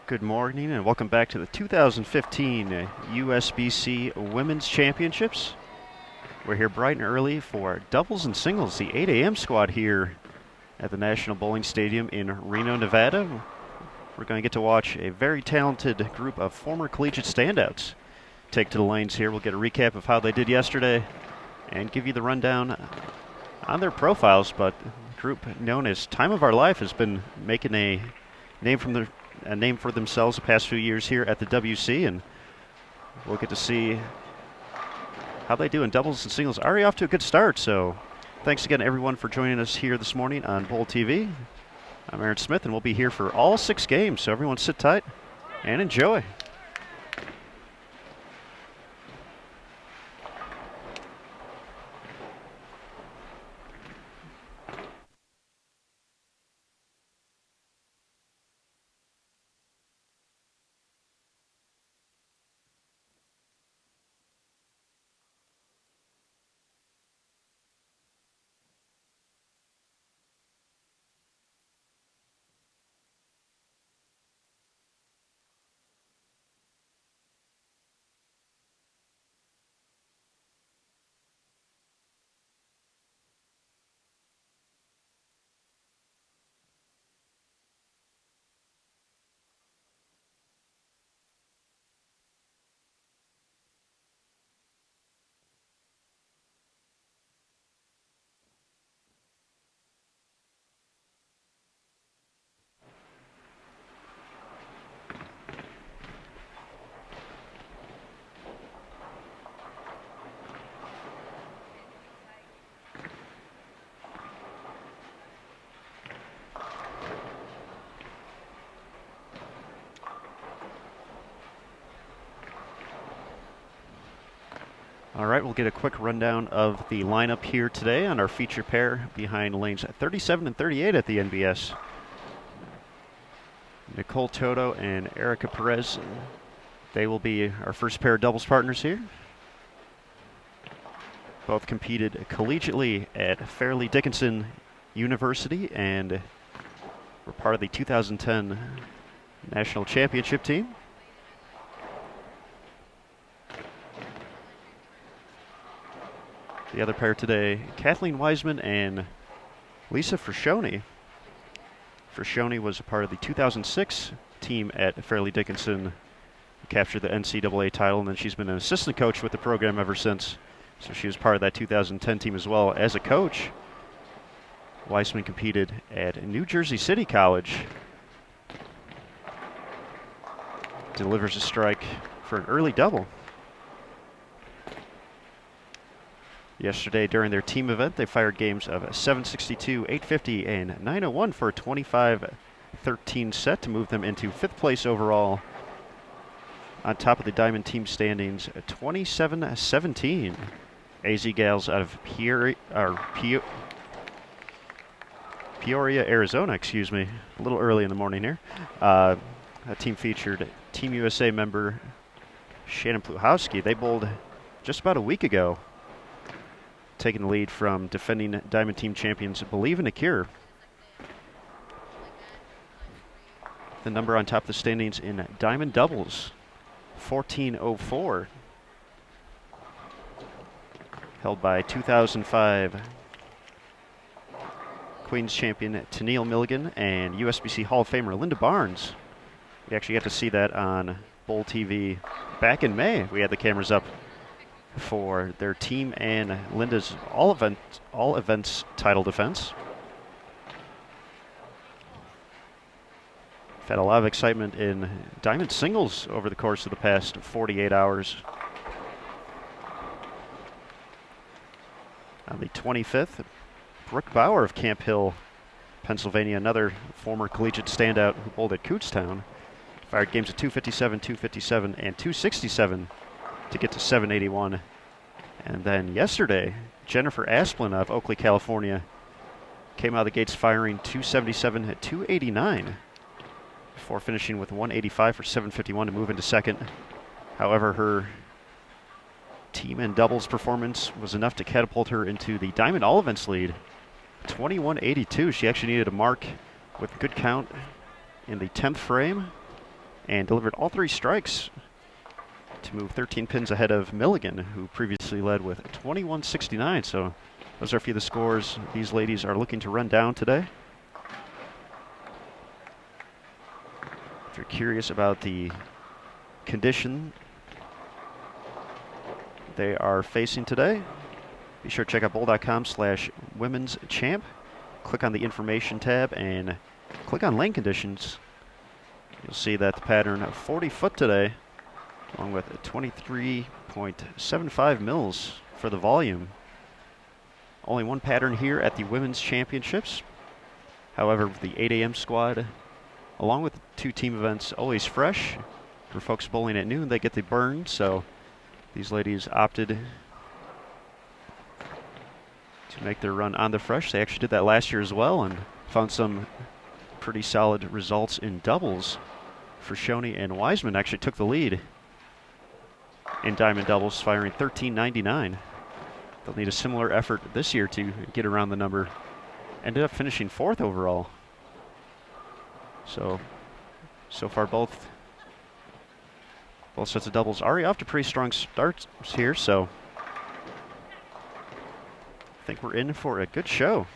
Good morning and welcome back to the 2015 USBC Women's Championships. We're here bright and early for doubles and singles, the 8 a.m. squad here at the National Bowling Stadium in Reno, Nevada. We're going to get to watch a very talented group of former collegiate standouts take to the lanes here. We'll get a recap of how they did yesterday and give you the rundown on their profiles, but the group known as Time of Our Life has been making a name for themselves the past few years here at the WC, and we'll get to see how they do in doubles and singles. Already off to a good start, so thanks again everyone for joining us here this morning on BowlTV. I'm Aaron Smith, and we'll be here for all 6 games, so everyone sit tight and enjoy. All right, we'll get a quick rundown of the lineup here today on our feature pair behind lanes 37 and 38 at the NBS. Nichole Toto and Erica Perez, they will be our first pair of doubles partners here. Both competed collegiately at Fairleigh Dickinson University and were part of the 2010 National Championship team. The other pair today, Kathleen Weissman and Lisa Friscioni. Friscioni was a part of the 2006 team at Fairleigh Dickinson, captured the NCAA title, and then she's been an assistant coach with the program ever since. So she was part of that 2010 team as well as a coach. Weissman competed at New Jersey City College. Delivers a strike for an early double. Yesterday, during their team event, they fired games of 762, 850, and 901 for a 25-13 set to move them into 5th place overall on top of the Diamond team standings, 27-17. AZ Gals out of Peoria, Arizona, excuse me. A little early in the morning here. That team featured Team USA member Shannon Pluhowski. They bowled just about a week ago, taking the lead from defending Diamond Team champions Believe in a Cure. The number on top of the standings in Diamond doubles, 1404. Held by 2005 Queens champion Tennille Milligan and USBC Hall of Famer Linda Barnes. We actually got to see that on BowlTV back in May. We had the cameras up for their team and Linda's all events title defense. We've had a lot of excitement in Diamond singles over the course of the past 48 hours. On the 25th, Brooke Bauer of Camp Hill, Pennsylvania, another former collegiate standout who bowled at Kutztown, fired games of 257, 257, and 267 to get to 781. And then yesterday, Jennifer Asplin of Oakley, California, came out of the gates firing 277 at 289 before finishing with 185 for 751 to move into second. However, her team and doubles performance was enough to catapult her into the Diamond All Events lead, 2182. She actually needed a mark with good count in the 10th frame and delivered all 3 strikes to move 13 pins ahead of Milligan, who previously led with 21-69. So those are a few of the scores these ladies are looking to run down today. If you're curious about the condition they are facing today, be sure to check out bowl.com/women's champ. Click on the information tab and click on lane conditions. You'll see that the pattern of 40 foot today, along with 23.75 mils for the volume. Only one pattern here at the Women's Championships. However, the 8 a.m. squad, along with 2 team events, always fresh. For folks bowling at noon, they get the burn, so these ladies opted to make their run on the fresh. They actually did that last year as well and found some pretty solid results in doubles. Friscioni and Weissman actually took the lead in diamond doubles, firing 13.99. They'll need a similar effort this year to get around the number. Ended up finishing 4th overall. So far both sets of doubles already off to pretty strong starts here, so I think we're in for a good show.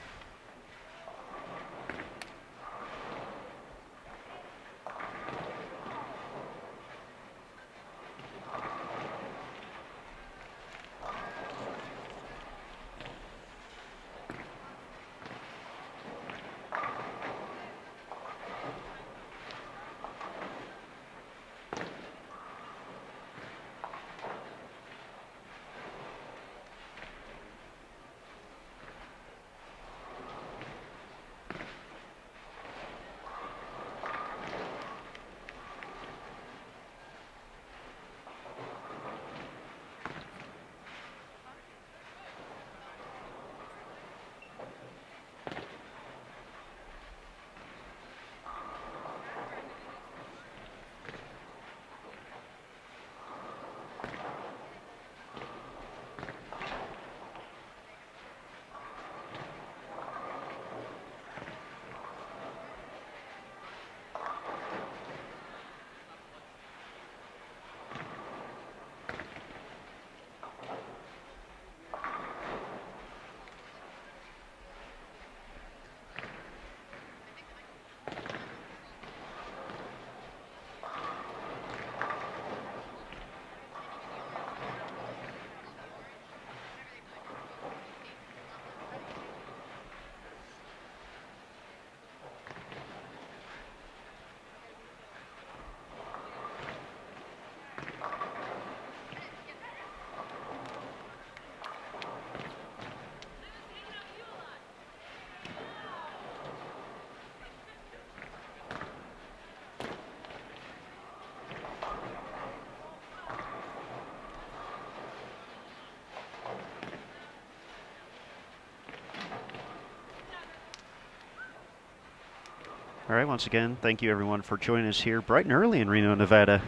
All right, once again, thank you everyone for joining us here bright and early in Reno, Nevada.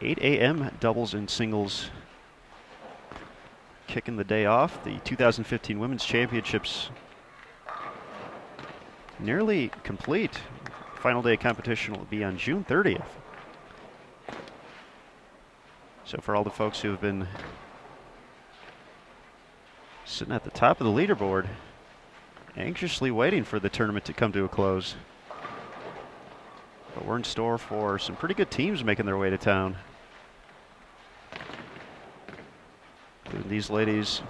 8 a.m. doubles and singles kicking the day off. The 2015 Women's Championships nearly complete. Final day of competition will be on June 30th. So for all the folks who have been sitting at the top of the leaderboard, anxiously waiting for the tournament to come to a close. But we're in store for some pretty good teams making their way to town. These ladies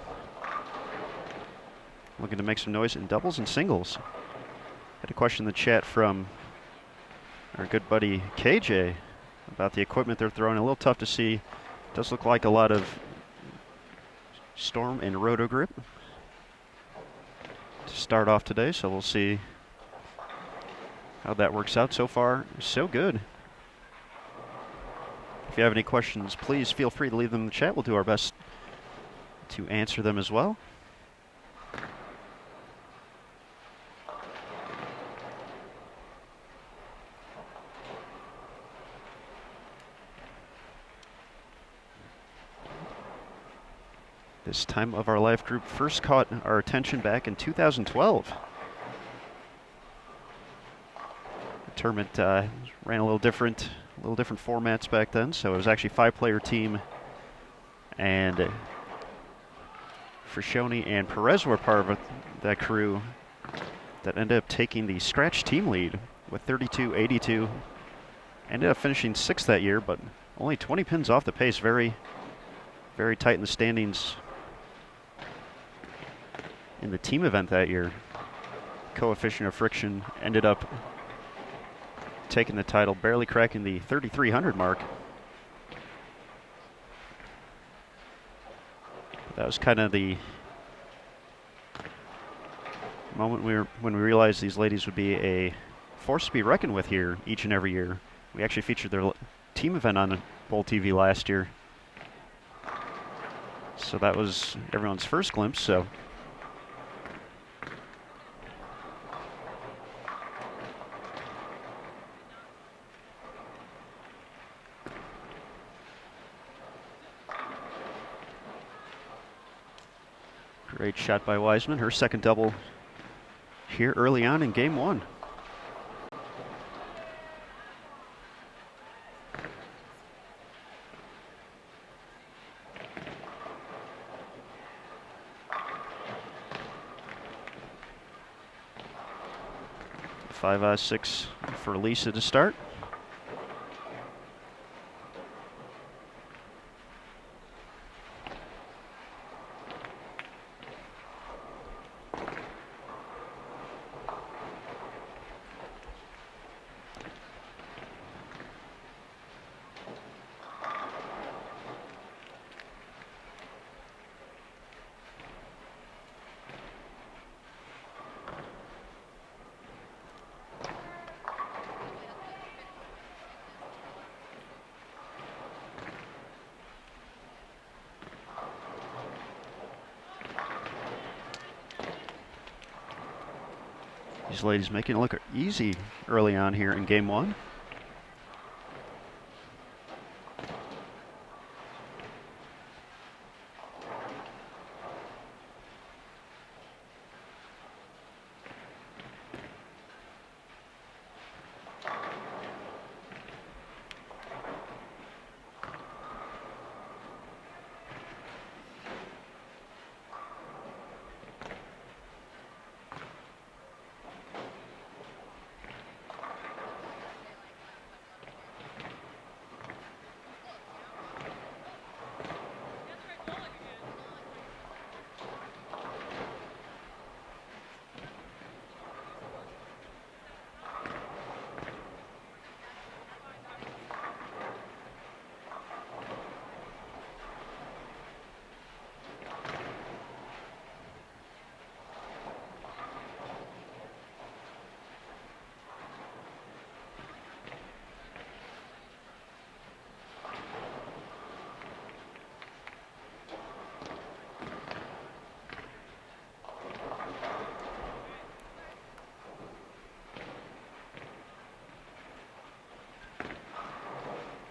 looking to make some noise in doubles and singles. Had a question in the chat from our good buddy KJ about the equipment they're throwing. A little tough to see. Does look like a lot of storm and roto grip to start off today, so we'll see how that works out. So far, so good. If you have any questions, please feel free to leave them in the chat. We'll do our best to answer them as well. This time of our life group first caught our attention back in 2012. The tournament ran a little different little different formats back then, so it was actually a 5-player team, and Friscioni and Perez were part of that crew that ended up taking the scratch team lead with 32-82. Ended up finishing 6th that year, but only 20 pins off the pace. Very, very tight in the standings in the team event that year. Coefficient of friction ended up taking the title, barely cracking the 3,300 mark. That was kind of the moment when we realized these ladies would be a force to be reckoned with here each and every year. We actually featured their team event on BowlTV last year, so that was everyone's first glimpse. So great shot by Weissman, her second double here early on in game 1. Five 6 for Lisa to start. These ladies making it look easy early on here in game 1.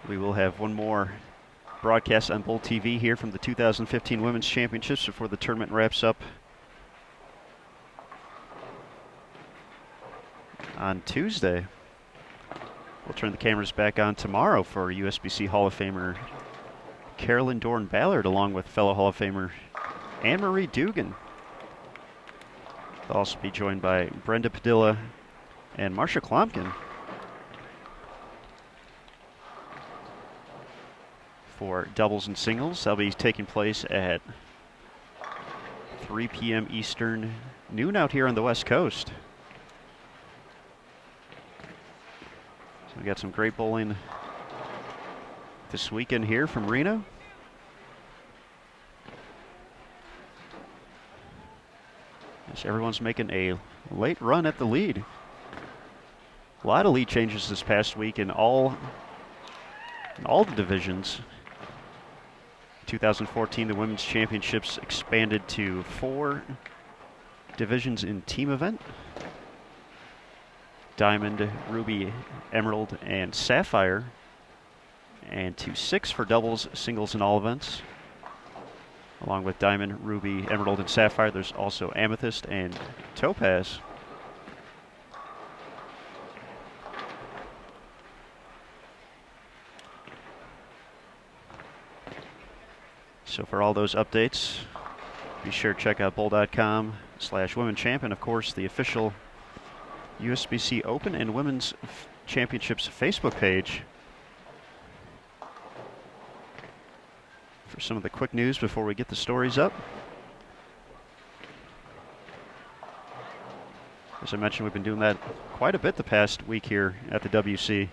We will have one more broadcast on BowlTV here from the 2015 Women's Championships before the tournament wraps up on Tuesday. We'll turn the cameras back on tomorrow for USBC Hall of Famer Carolyn Dorn-Ballard, along with fellow Hall of Famer Anne-Marie Dugan. They'll also be joined by Brenda Padilla and Marcia Klomkin for doubles and singles. That'll be taking place at 3 p.m. Eastern, noon out here on the West Coast. So we got some great bowling this weekend here from Reno. As everyone's making a late run at the lead. A lot of lead changes this past week in all the divisions. 2014, the Women's Championships expanded to 4 divisions in team event. Diamond, Ruby, Emerald, and Sapphire. And to 6 for doubles, singles, and all events. Along with Diamond, Ruby, Emerald, and Sapphire, there's also Amethyst and Topaz. So for all those updates, be sure to check out bowl.com/women champ, and of course the official USBC Open and Women's Championships Facebook page for some of the quick news before we get the stories up. As I mentioned, we've been doing that quite a bit the past week here at the WC.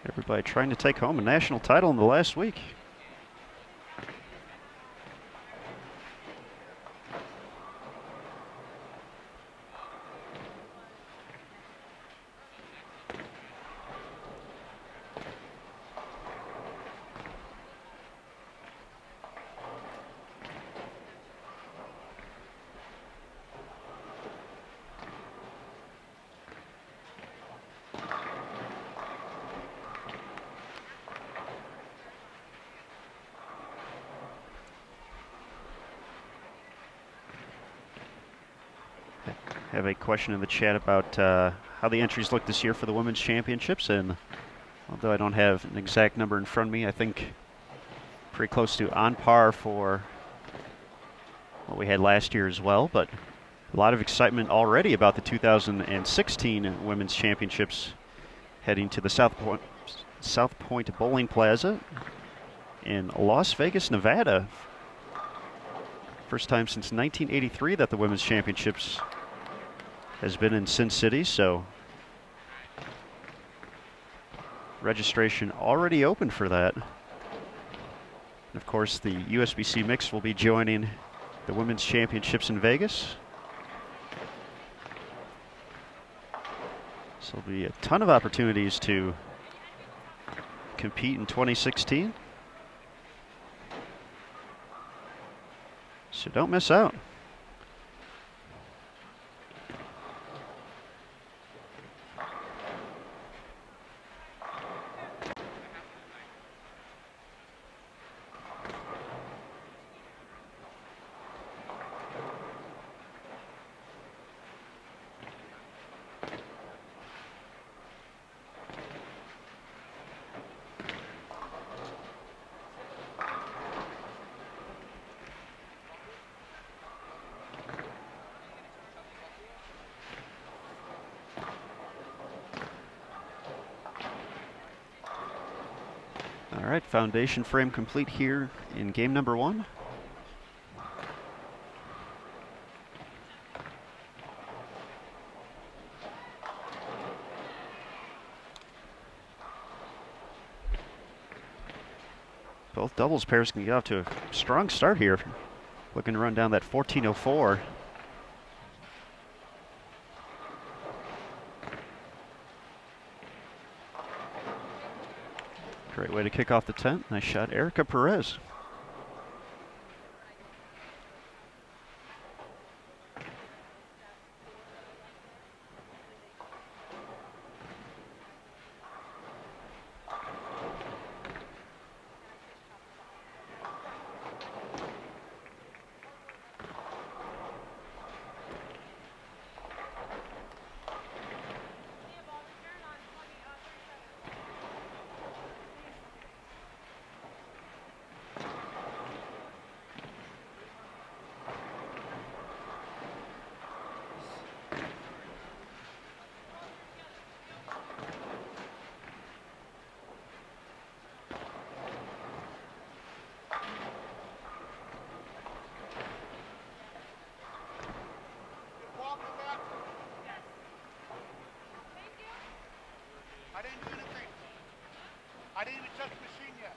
Everybody trying to take home a national title in the last week. Have a question in the chat about how the entries look this year for the Women's Championships, and although I don't have an exact number in front of me, I think pretty close to on par for what we had last year as well, but a lot of excitement already about the 2016 Women's Championships heading to the South Point Bowling Plaza in Las Vegas, Nevada. First time since 1983 that the Women's Championships has been in Sin City, so registration already open for that. And of course, the USBC mix will be joining the Women's Championships in Vegas. So there'll be a ton of opportunities to compete in 2016. So don't miss out. All right, foundation frame complete here in game number 1. Both doubles pairs can get off to a strong start here. Looking to run down that 14.04. Great way to kick off the 10th. Nice shot, Erica Perez. I didn't even touch the machine yet.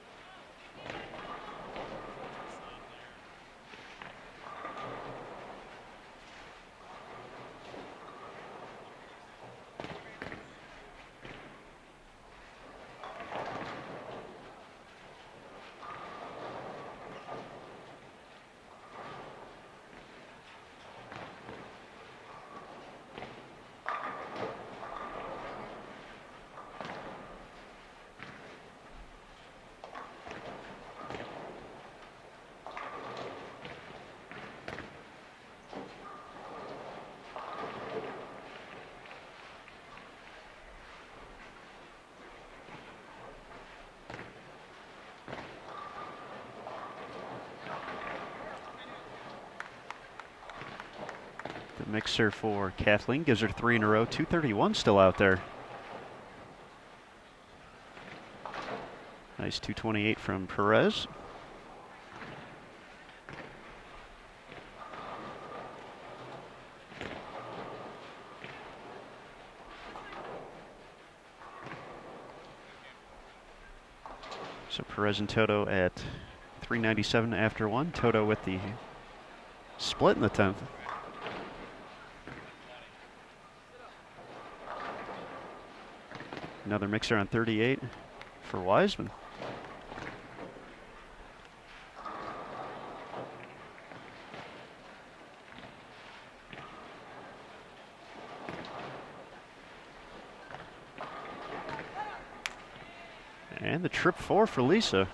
mixer for Kathleen. Gives her 3 in a row. 231 still out there. Nice 228 from Perez. So Perez and Toto at 397 after 1. Toto with the split in the 10th. Another mixer on 38 for Weissman. And the trip 4 for Lisa.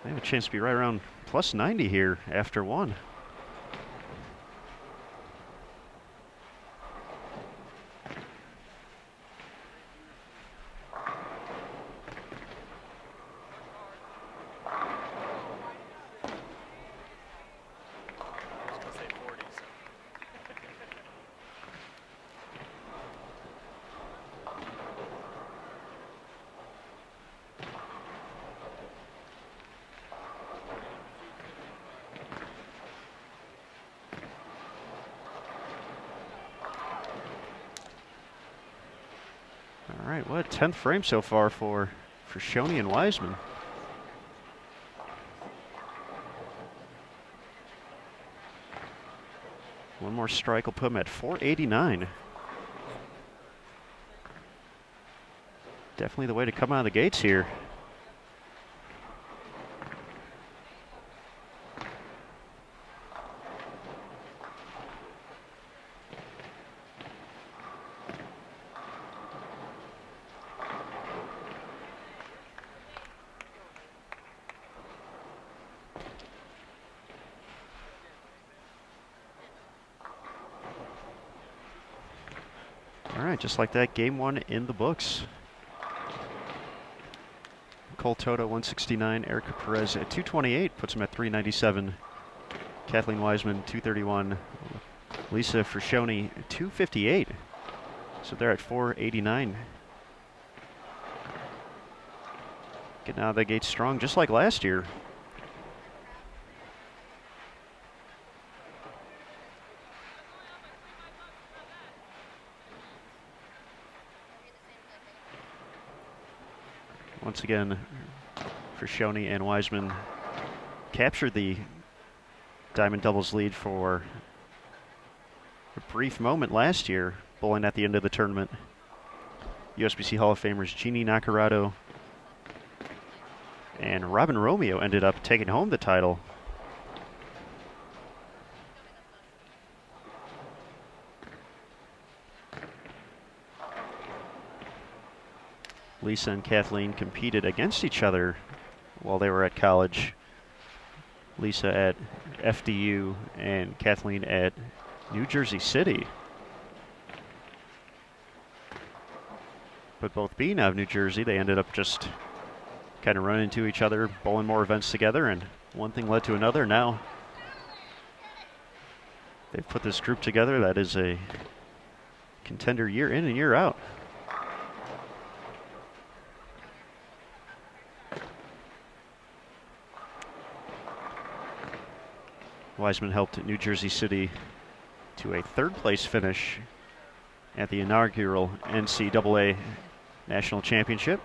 They have a chance to be right around plus 90 here after 1. All right, what a 10th frame so far for Friscioni and Weissman. One more strike will put him at 489. Definitely the way to come out of the gates here. All right, just like that, game 1 in the books. Nichole Toto 169, Erica Perez at 228, puts him at 397. Kathleen Weissman 231, Lisa Friscioni 258. So they're at 489. Getting out of the gate strong, just like last year. Once again, Friscioni and Weissman captured the diamond doubles lead for a brief moment last year, bowling at the end of the tournament. USBC Hall of Famers Jeannie Nacarado and Robin Romeo ended up taking home the title. Lisa and Kathleen competed against each other while they were at college. Lisa at FDU and Kathleen at New Jersey City. But both being out of New Jersey, they ended up just kind of running into each other, bowling more events together, and one thing led to another. Now they've put this group together that is a contender year in and year out. Weissman helped New Jersey City to a 3rd place finish at the inaugural NCAA National Championship.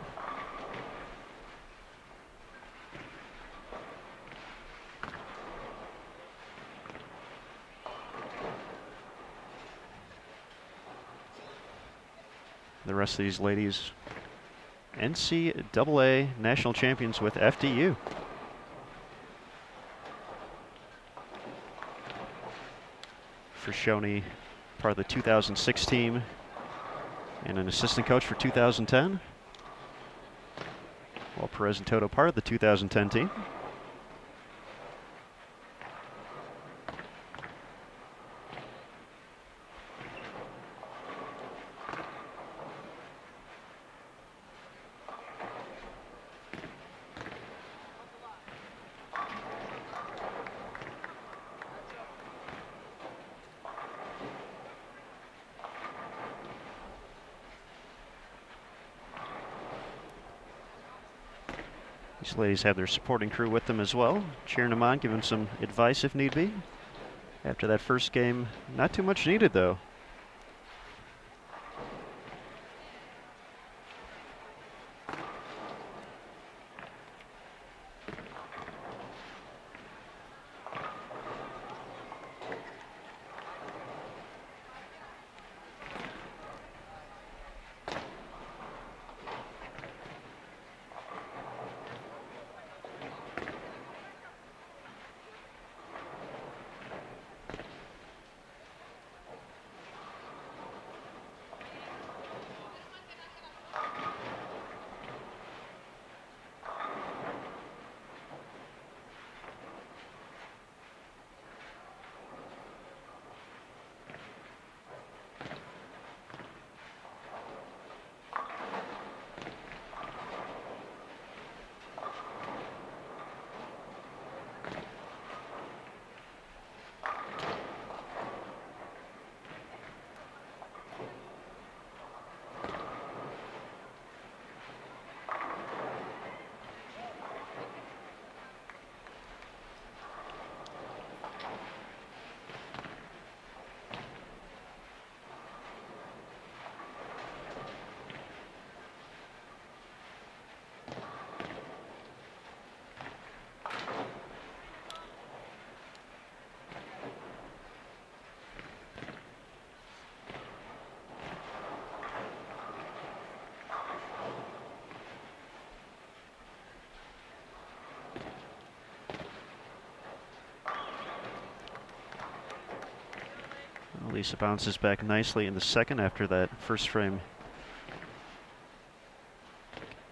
The rest of these ladies, NCAA National Champions with FDU. Friscioni, part of the 2006 team, and an assistant coach for 2010. While Perez and Toto, part of the 2010 team. These ladies have their supporting crew with them as well, cheering them on, giving some advice if need be. After that first game, not too much needed though. Lisa bounces back nicely in the second after that first frame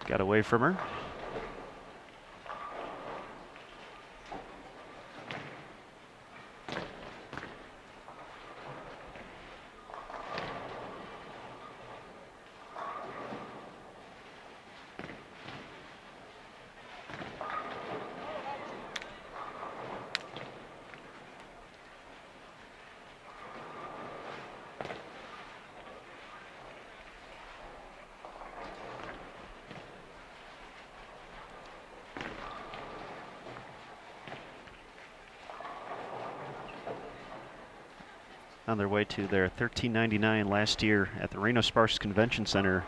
got away from her. On their way to their $13.99 last year at the Reno Sparks Convention Center.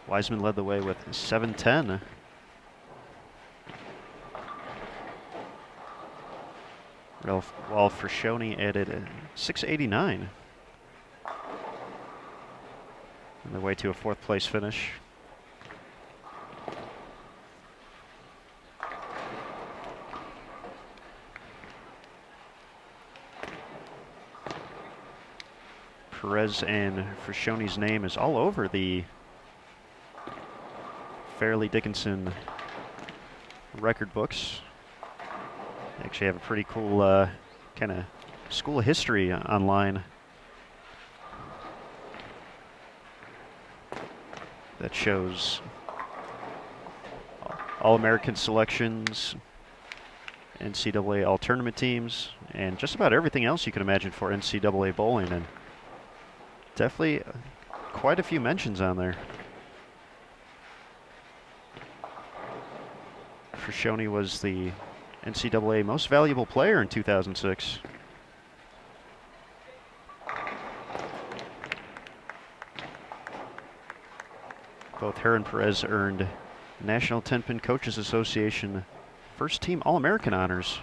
Weissman led the way with 7:10. While Friscioni added 6:89. On their way to a fourth place finish. Perez and Friscioni's name is all over the Fairleigh Dickinson record books. They actually have a pretty cool kind of school history online that shows All-American selections, NCAA all-tournament teams, and just about everything else you can imagine for NCAA bowling. And definitely quite a few mentions on there. Friscioni was the NCAA most valuable player in 2006. Both her and Perez earned National 10-Pin Coaches Association First Team All-American honors.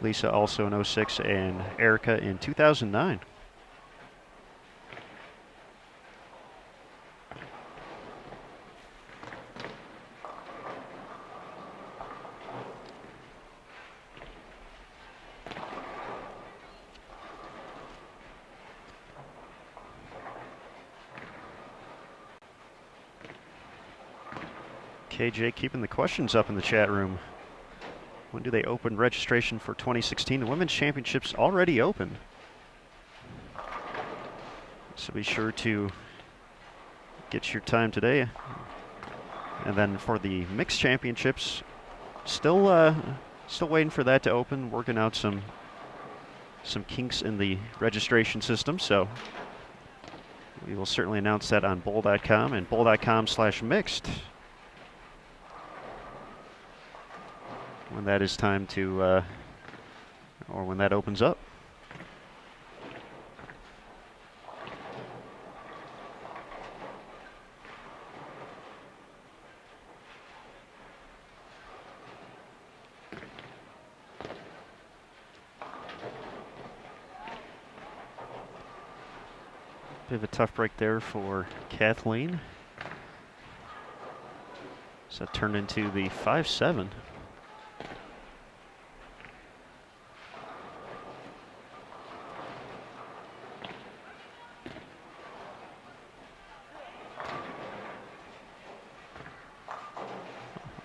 Lisa also in 06 and Erica in 2009. KJ keeping the questions up in the chat room. When do they open registration for 2016? The Women's Championship's already open. So be sure to get your time today. And then for the Mixed Championships, still waiting for that to open, working out some kinks in the registration system. So we will certainly announce that on bowl.com and bowl.com/mixed. when that is time to, or when that opens up. Bit of a tough break there for Kathleen. So that turned into the 5-7.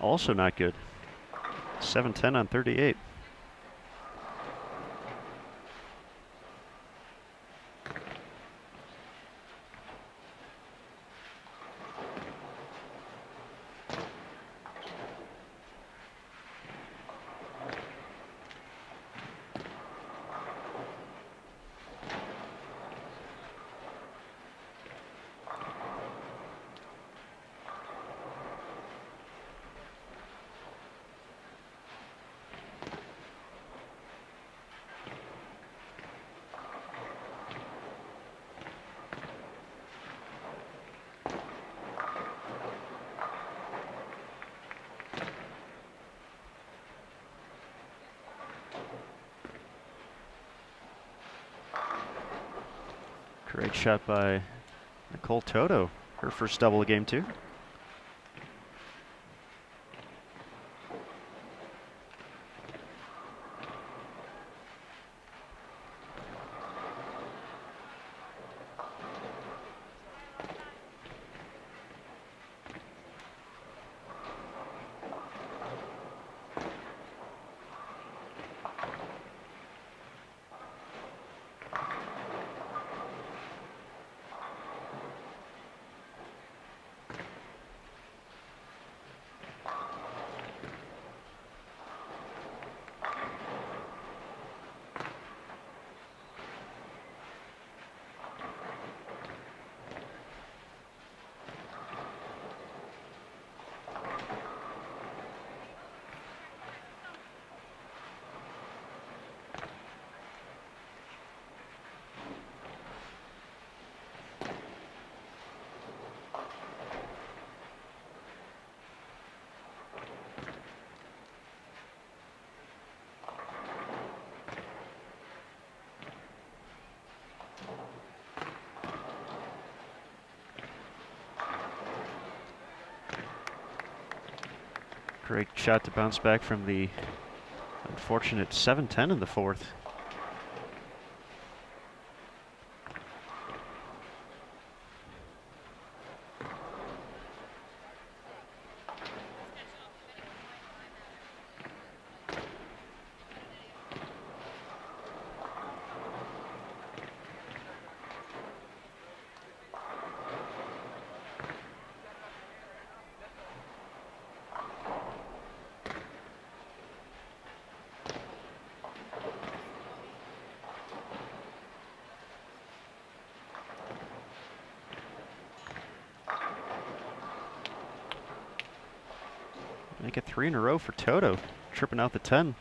Also not good. 7-10 on 38. Great shot by Nichole Toto, her first double of game 2. Great shot to bounce back from the unfortunate 7-10 in the 4th. Make it 3 in a row for Toto, tripping out the 10.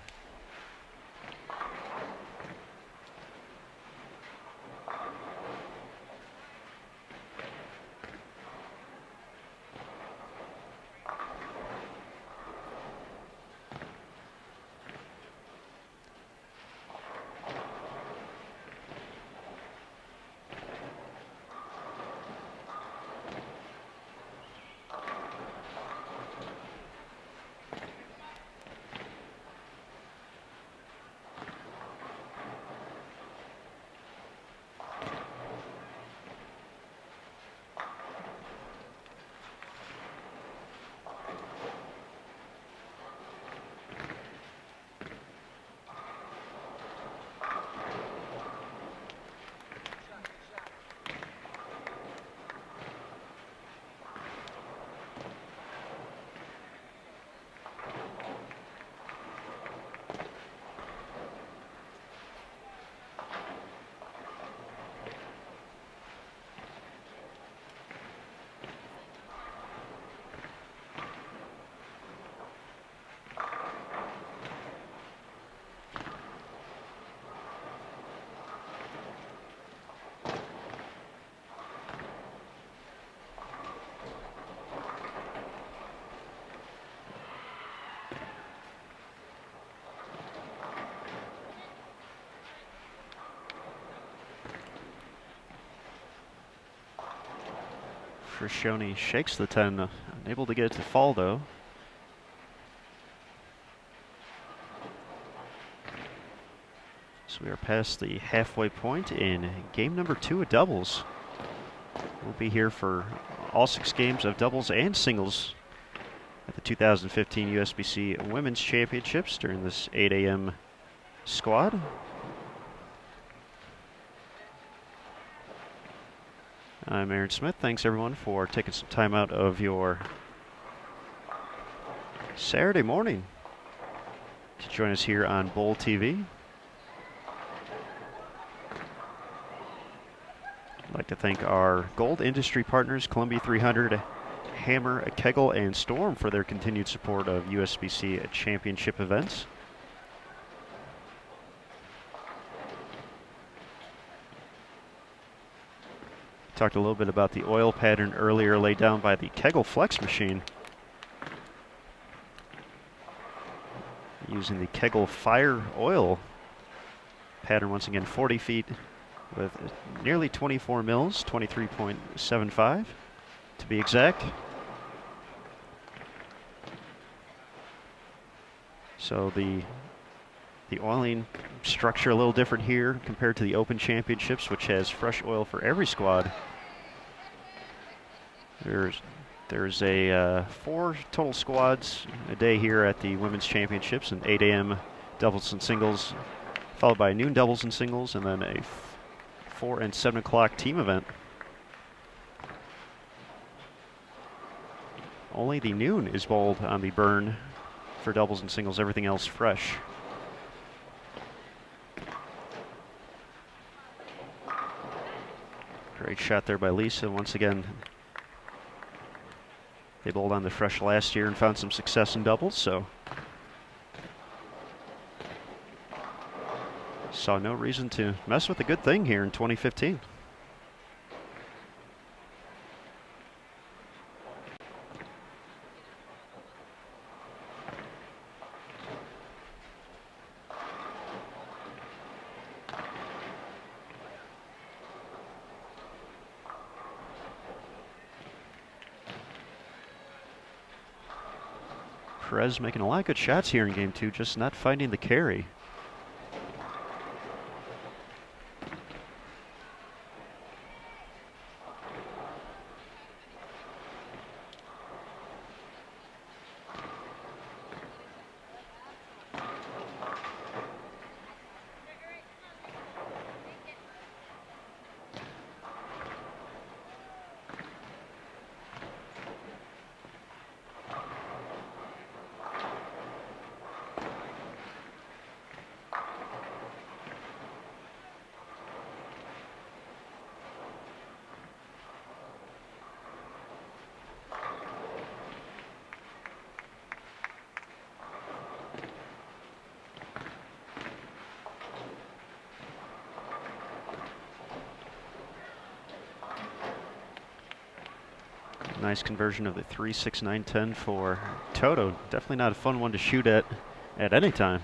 Friscioni shakes the 10, unable to get it to fall though. So we are past the halfway point in game number 2 of doubles. We'll be here for all 6 games of doubles and singles at the 2015 USBC Women's Championships during this 8 a.m. squad. I'm Aaron Smith. Thanks everyone for taking some time out of your Saturday morning to join us here on BowlTV. I'd like to thank our gold industry partners, Columbia 300, Hammer, Kegel, and Storm, for their continued support of USBC championship events. Talked a little bit about the oil pattern earlier laid down by the Kegel Flex machine. Using the Kegel Fire Oil pattern, once again 40 feet with nearly 24 mils, 23.75 to be exact. So the oiling structure a little different here compared to the Open Championships, which has fresh oil for every squad. There's a 4 total squads a day here at the Women's Championships, an 8 a.m. doubles and singles, followed by noon doubles and singles, and then a 4 and 7 o'clock team event. Only the noon is bowled on the burn for doubles and singles, everything else fresh. Great shot there by Lisa. Once again, they bowled on the fresh last year and found some success in doubles, so saw no reason to mess with a good thing here in 2015. Perez making a lot of good shots here in game 2, just not finding the carry. Nice conversion of the 3, 6, 9, 10 for Toto. Definitely not a fun one to shoot at any time.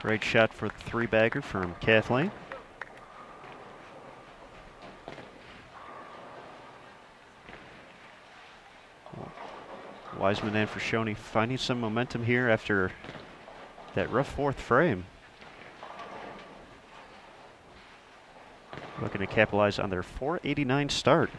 Great shot for the 3-bagger from Kathleen. Weissman and Friscioni finding some momentum here after that rough 4th frame. Looking to capitalize on their 489 start.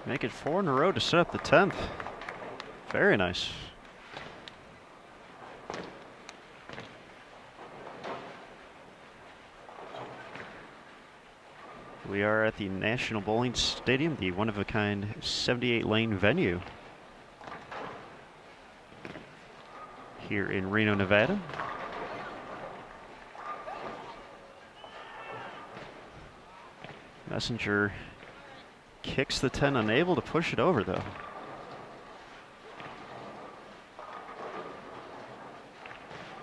Make it 4 in a row to set up the 10th. Very nice. We are at the National Bowling Stadium, the one-of-a-kind 78-lane venue here in Reno, Nevada. Messenger kicks the 10, unable to push it over though.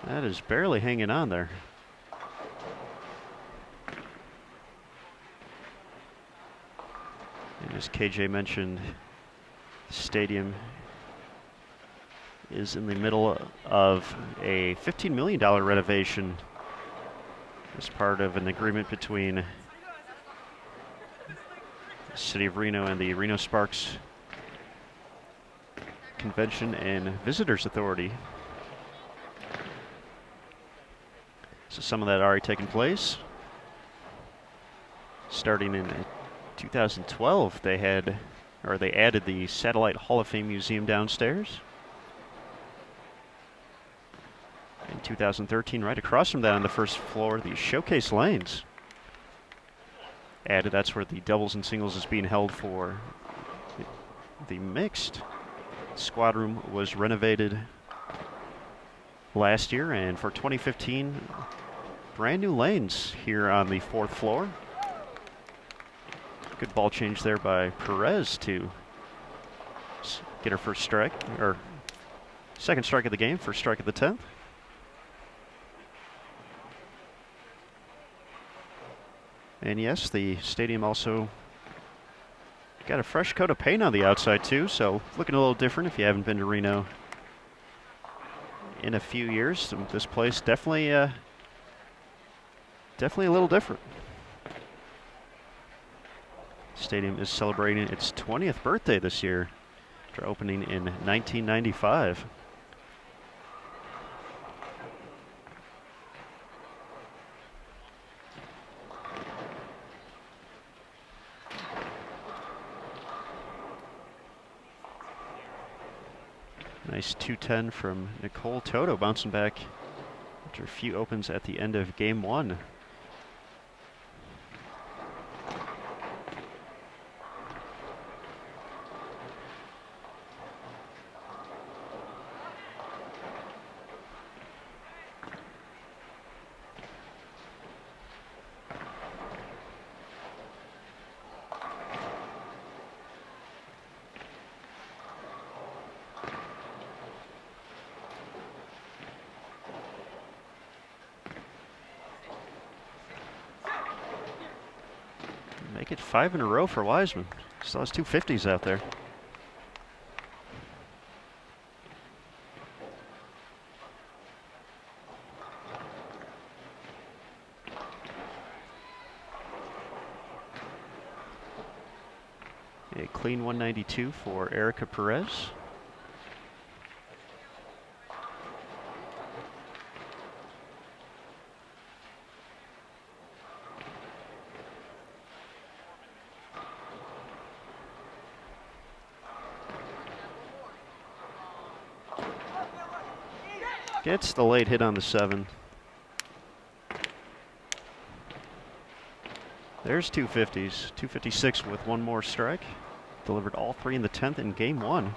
That is barely hanging on there. And as KJ mentioned, the stadium is in the middle of a $15 million renovation as part of an agreement between the City of Reno and the Reno Sparks Convention and Visitors Authority. So some of that already taken place. Starting in 2012, they added the Satellite Hall of Fame Museum downstairs. In 2013, right across from that on the first floor, the Showcase Lanes added. That's where the doubles and singles is being held for the mixed. Squad room was renovated last year, and for 2015, brand new lanes here on the 4th floor. Good ball change there by Perez to get her first strike, or second strike of the game, first strike of the 10th. And yes, the stadium also got a fresh coat of paint on the outside too, so looking a little different if you haven't been to Reno in a few years. This place definitely a little different. Stadium is celebrating its 20th birthday this year after opening in 1995. Nice 210 from Nichole Toto, bouncing back after a few opens at the end of game 1. Make it 5 in a row for Weissman. Still has 250s out there. A clean 192 for Erica Perez. Gets the late hit on the 7. There's 250s. 256 with one more strike. Delivered all 3 in the 10th in game 1.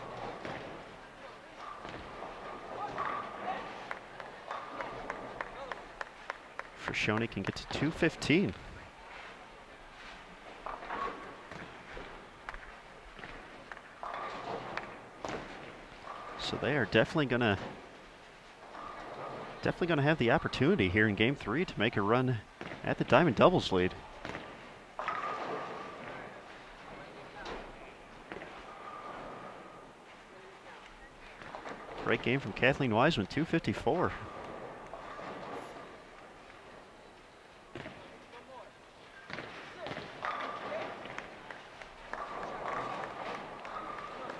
Friscioni can get to 215. So they are definitely gonna have the opportunity here in game 3 to make a run at the diamond doubles lead. Great game from Kathleen Weissman, 254.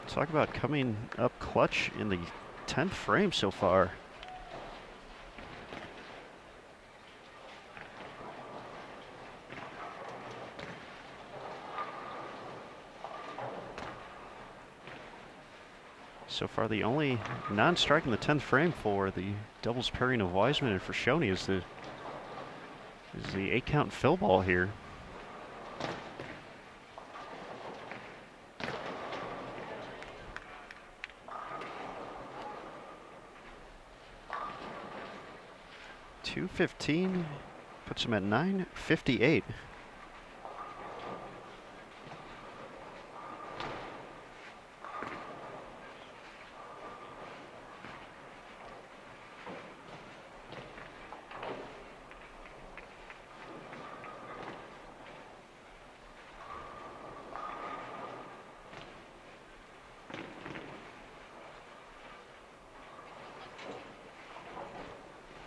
Talk about coming up clutch in the 10th frame so far. So far, the only non-strike in the 10th frame for the doubles pairing of Weissman and Friscioni is the 8-count fill ball here. .215 puts him at 958.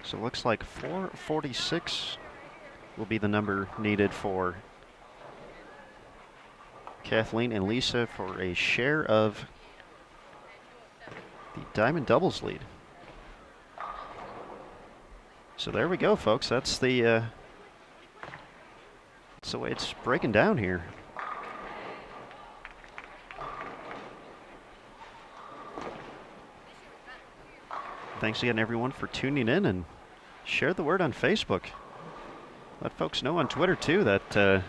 So it looks like 446 will be the number needed for Kathleen and Lisa for a share of the diamond doubles lead. So there we go, folks. That's the way it's breaking down here. Thanks again, everyone, for tuning in, and share the word on Facebook. Let folks know on Twitter, too, that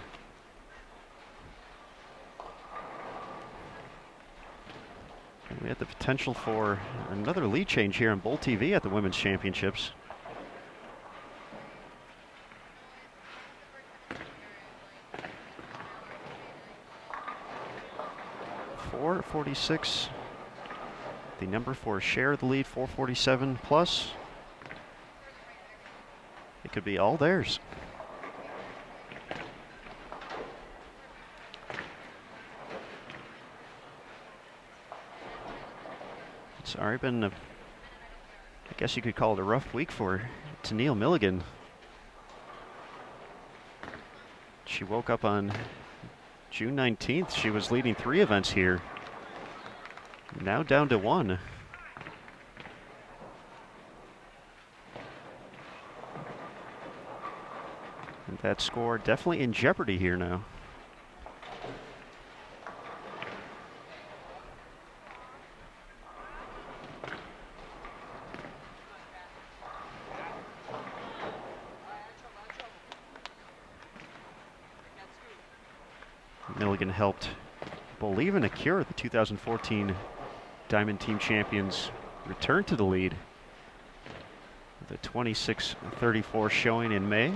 we had the potential for another lead change here on BowlTV at the Women's Championships. .446, the number for share of the lead, 447 plus. It could be all theirs. It's already been, I guess you could call it a rough week for Nichole Milligan. She woke up on June 19th. She was leading 3 events here. Now down to 1. And that score definitely in jeopardy here now. Milligan helped Bolívar and Acura, the 2014 Diamond Team champions, return to the lead with a 26-34 showing in May.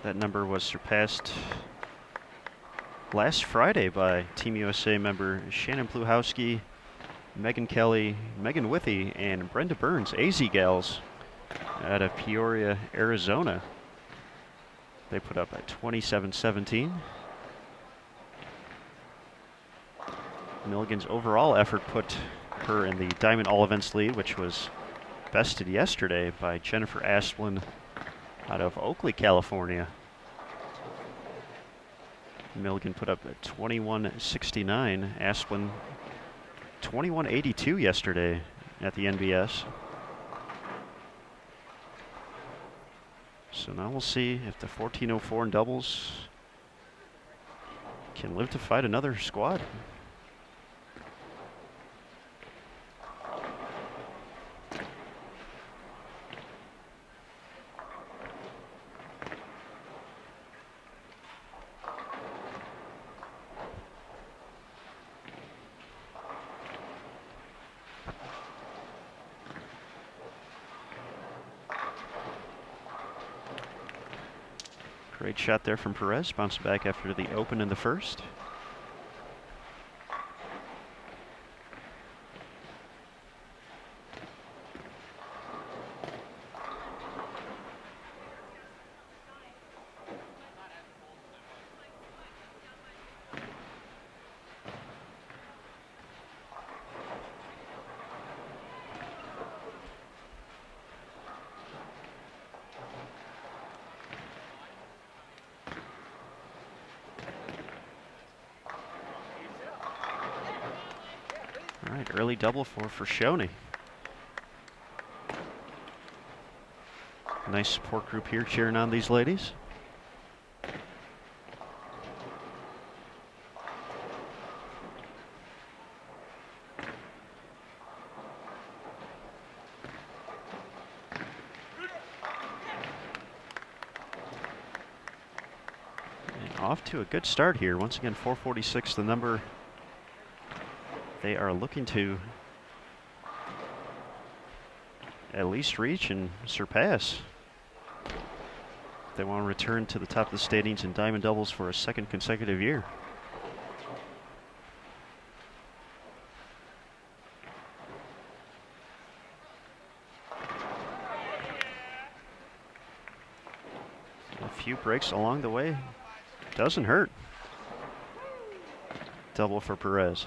That number was surpassed last Friday by Team USA member Shannon Pluhowski, Megan Kelly, Megan Withy, and Brenda Burns, AZ Gals, out of Peoria, Arizona. They put up a 27-17. Milligan's overall effort put her in the Diamond All Events lead, which was bested yesterday by Jennifer Asplin out of Oakley, California. Milligan put up a 21-69. Asplin 21-82 yesterday at the NBS. So now we'll see if the 1404 in doubles can live to fight another squad. Great shot there from Perez, bounced back after the open in the first. All right, early double for Friscioni. Nice support group here cheering on these ladies. off to a good start here. Once again, 446, the number they are looking to at least reach and surpass. They want to return to the top of the standings in diamond doubles for a second consecutive year. A few breaks along the way doesn't hurt. Double for Perez.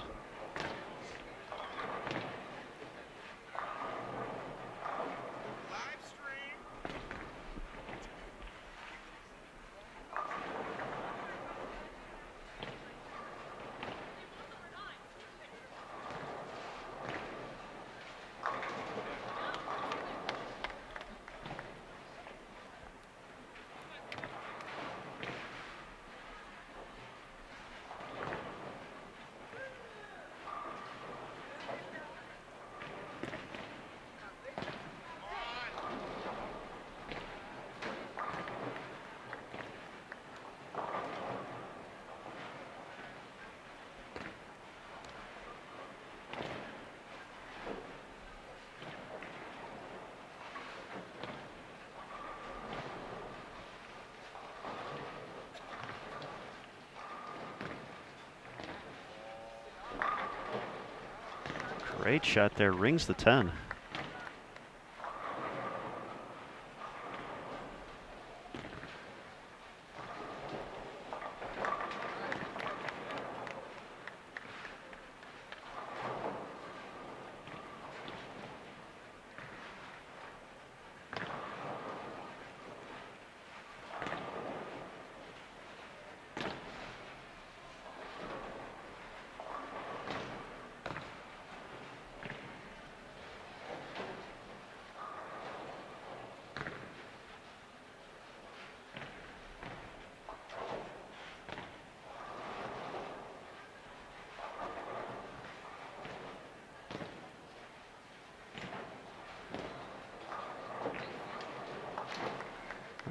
Great shot there, rings the 10.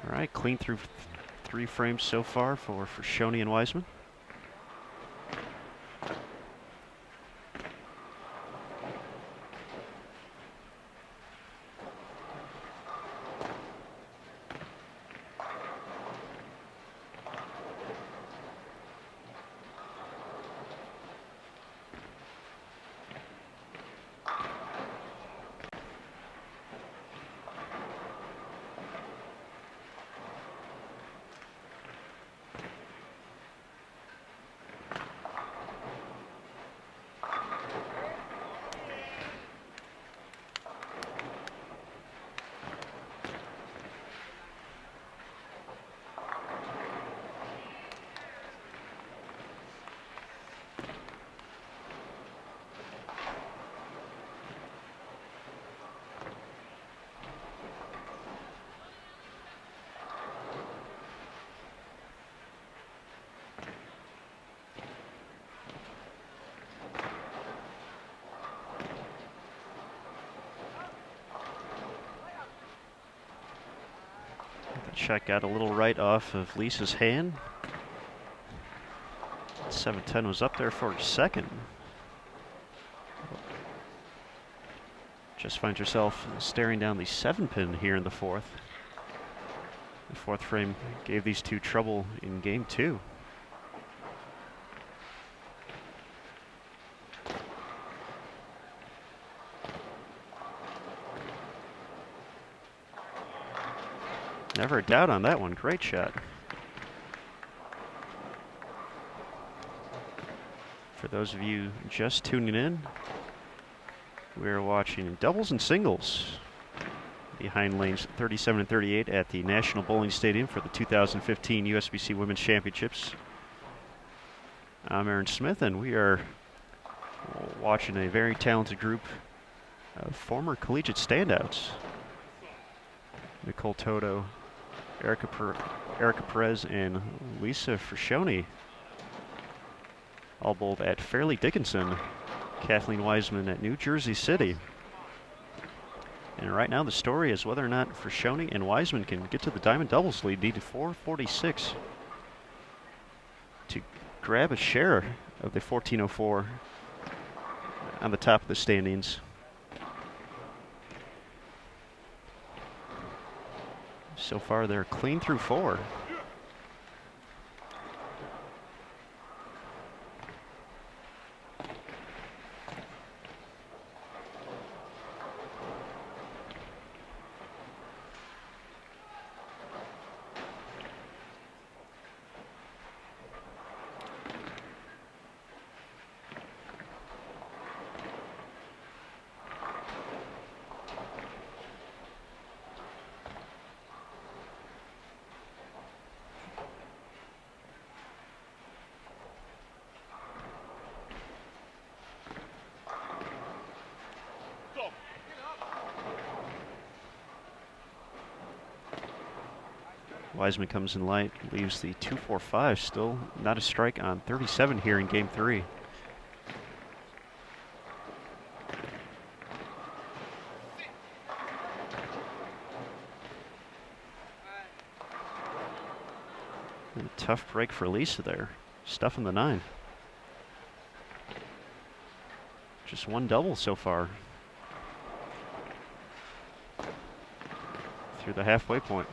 All right, clean through 3 frames so far for Friscioni and Weissman. Shot got a little right off of Lisa's hand. 7-10 was up there for a second. Just finds herself staring down the 7-pin here in the 4th. The 4th frame gave these two trouble in game 2. Never a doubt on that one. Great shot. For those of you just tuning in, we're watching doubles and singles behind lanes 37 and 38 at the National Bowling Stadium for the 2015 USBC Women's Championships. I'm Aaron Smith, and we are watching a very talented group of former collegiate standouts. Nichole Toto, Erica Perez, and Lisa Friscioni all bowled at Fairleigh Dickinson. Kathleen Weissman at New Jersey City. And right now the story is whether or not Friscioni and Weissman can get to the diamond doubles lead. Needed 446 to grab a share of the 1404 on the top of the standings. So far, they're clean through 4. Weissman comes in light, leaves the 2-4-5, still not a strike on 37 here in game 3. And a tough break for Lisa there, stuffing the 9. Just 1 double so far through the halfway point.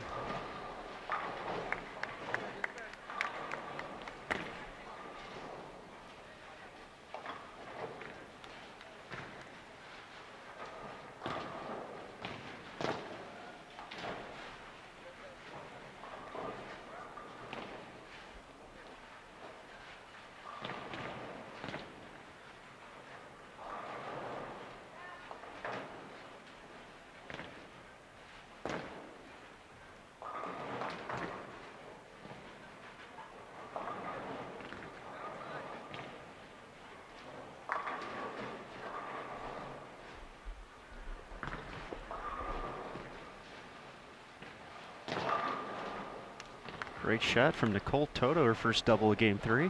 Great shot from Nichole Toto, her first double of game 3.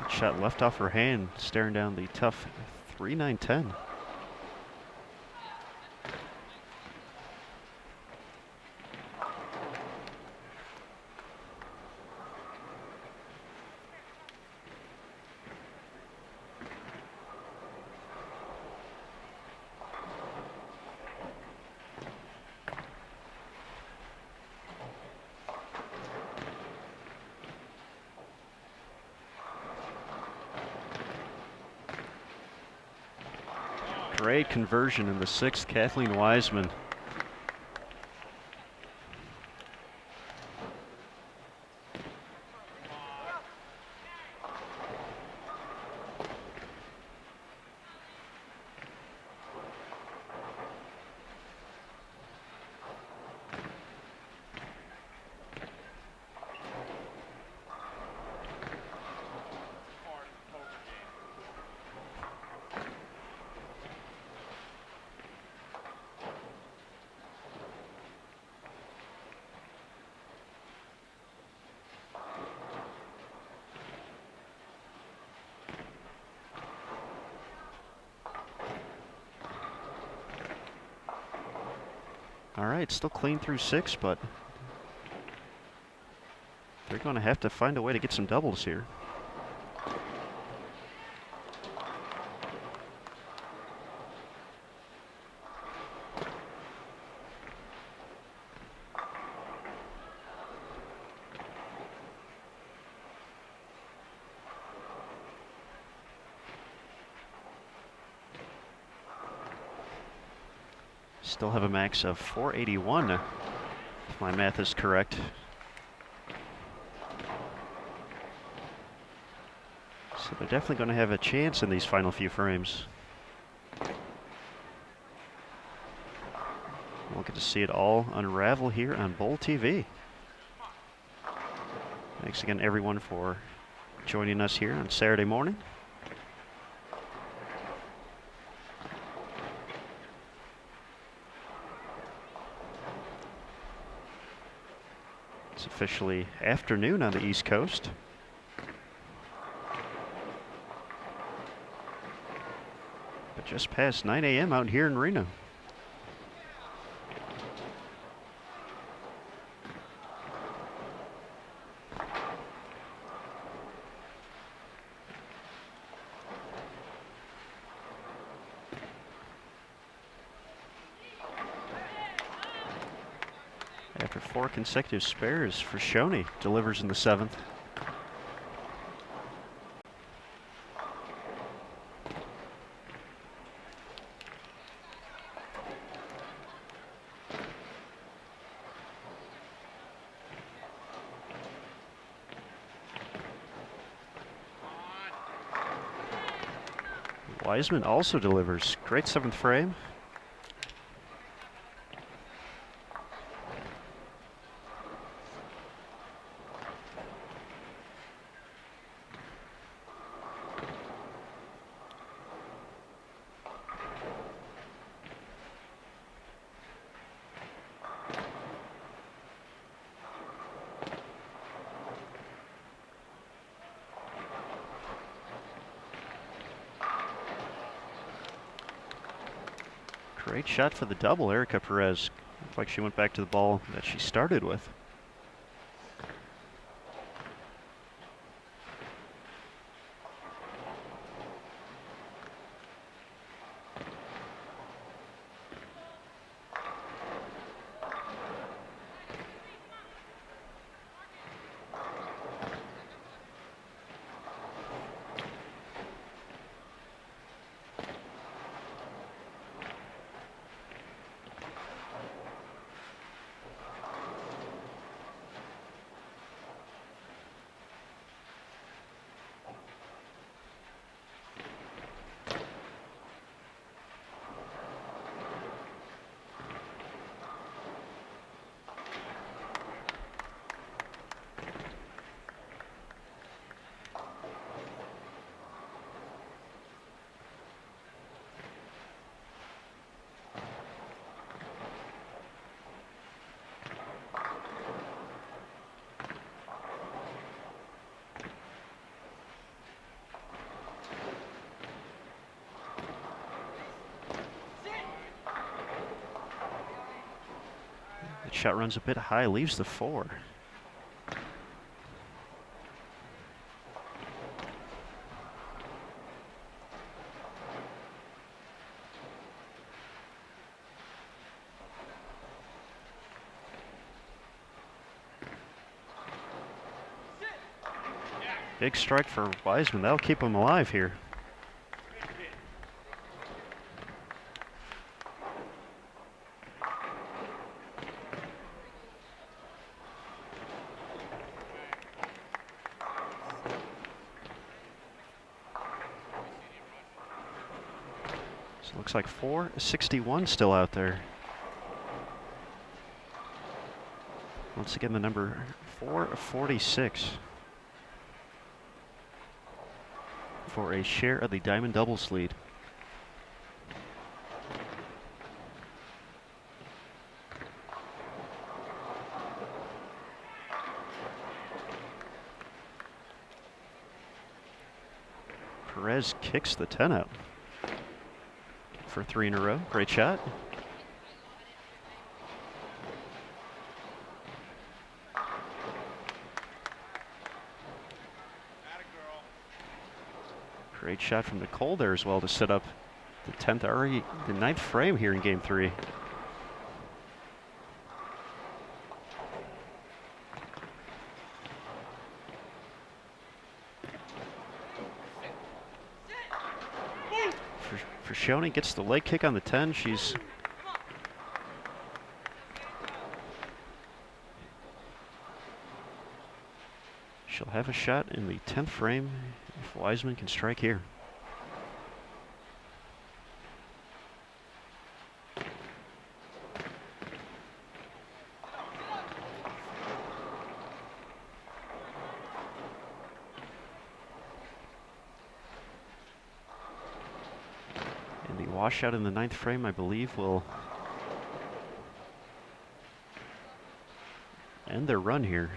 Shot left off her hand, staring down the tough 3-9-10. Great conversion in the 6th, Kathleen Weissman. All right, still clean through 6, but they're going to have to find a way to get some doubles here. Still have a max of 481, if my math is correct. So they're definitely going to have a chance in these final few frames. We'll get to see it all unravel here on BowlTV. Thanks again, everyone, for joining us here on Saturday morning. It's officially afternoon on the East Coast. But just past 9 a.m. out here in Reno. After 4 consecutive spares, Friscioni delivers in the 7th. Weissman also delivers. Great 7th frame. Great shot for the double, Erica Perez. Looks like she went back to the ball that she started with. The shot runs a bit high, leaves the 4. Big strike for Weissman. That'll keep him alive here. So it looks like 461 still out there. Once again, the number 446. For a share of the diamond doubles lead. Perez kicks the 10 out for 3 in a row. Great shot. Great shot from Nichole there as well to set up the 10th, already the 9th frame here in game 3. Friscioni gets the leg kick on the 10. She'll have a shot in the 10th frame if Weissman can strike here. The washout in the 9th frame, I believe, will end their run here.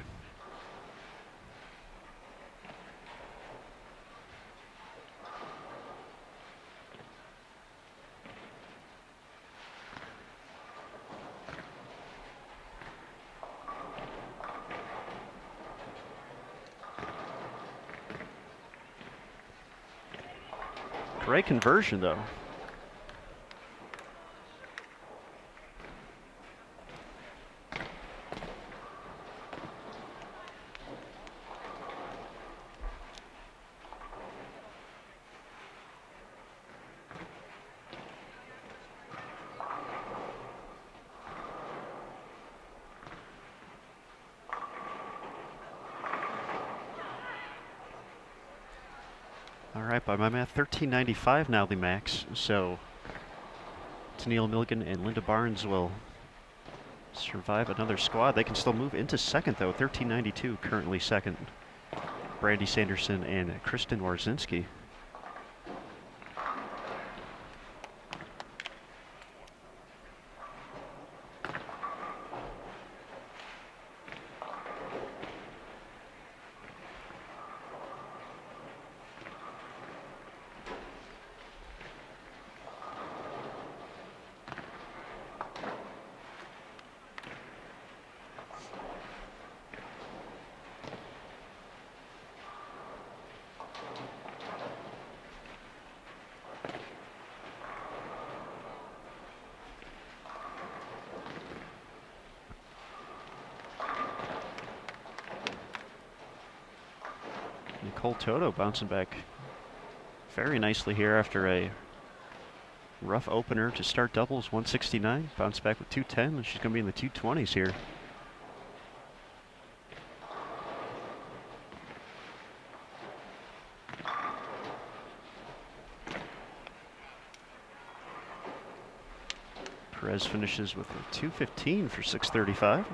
Great conversion, though. All right, by my math, 1395 now the max. So Tennille Milligan and Linda Barnes will survive another squad. They can still move into second, though. 1392 currently second. Brandy Sanderson and Kristen Warzinski. Nichole Toto bouncing back very nicely here after a rough opener to start doubles, 169. Bounce back with 210, and she's going to be in the 220s here. Perez finishes with a 215 for 635.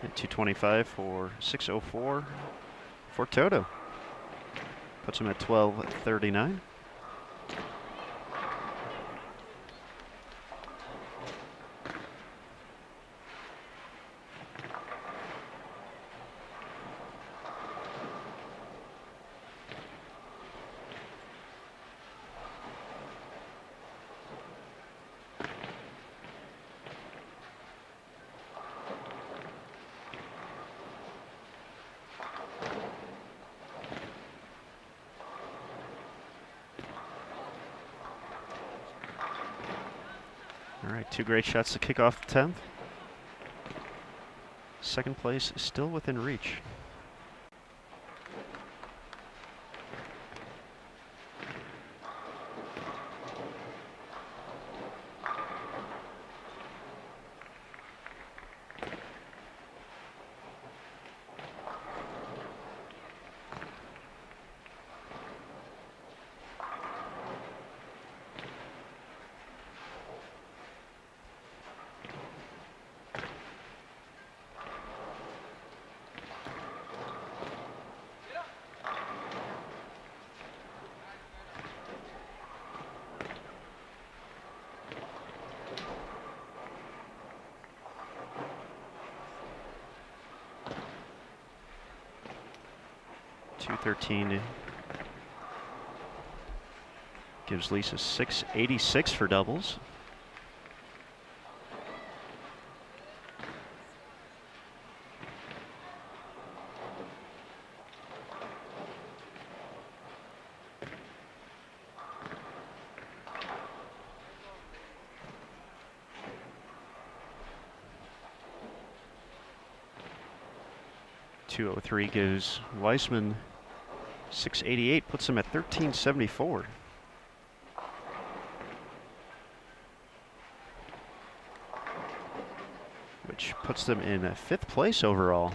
At 225 for 604 for Toto. Puts him at 1239. All right, two great shots to kick off the 10th. Second place is still within reach. .213 gives Lisa 686 for doubles. .203 gives Weissman 688, puts him at 1374. Which puts them in 5th place overall.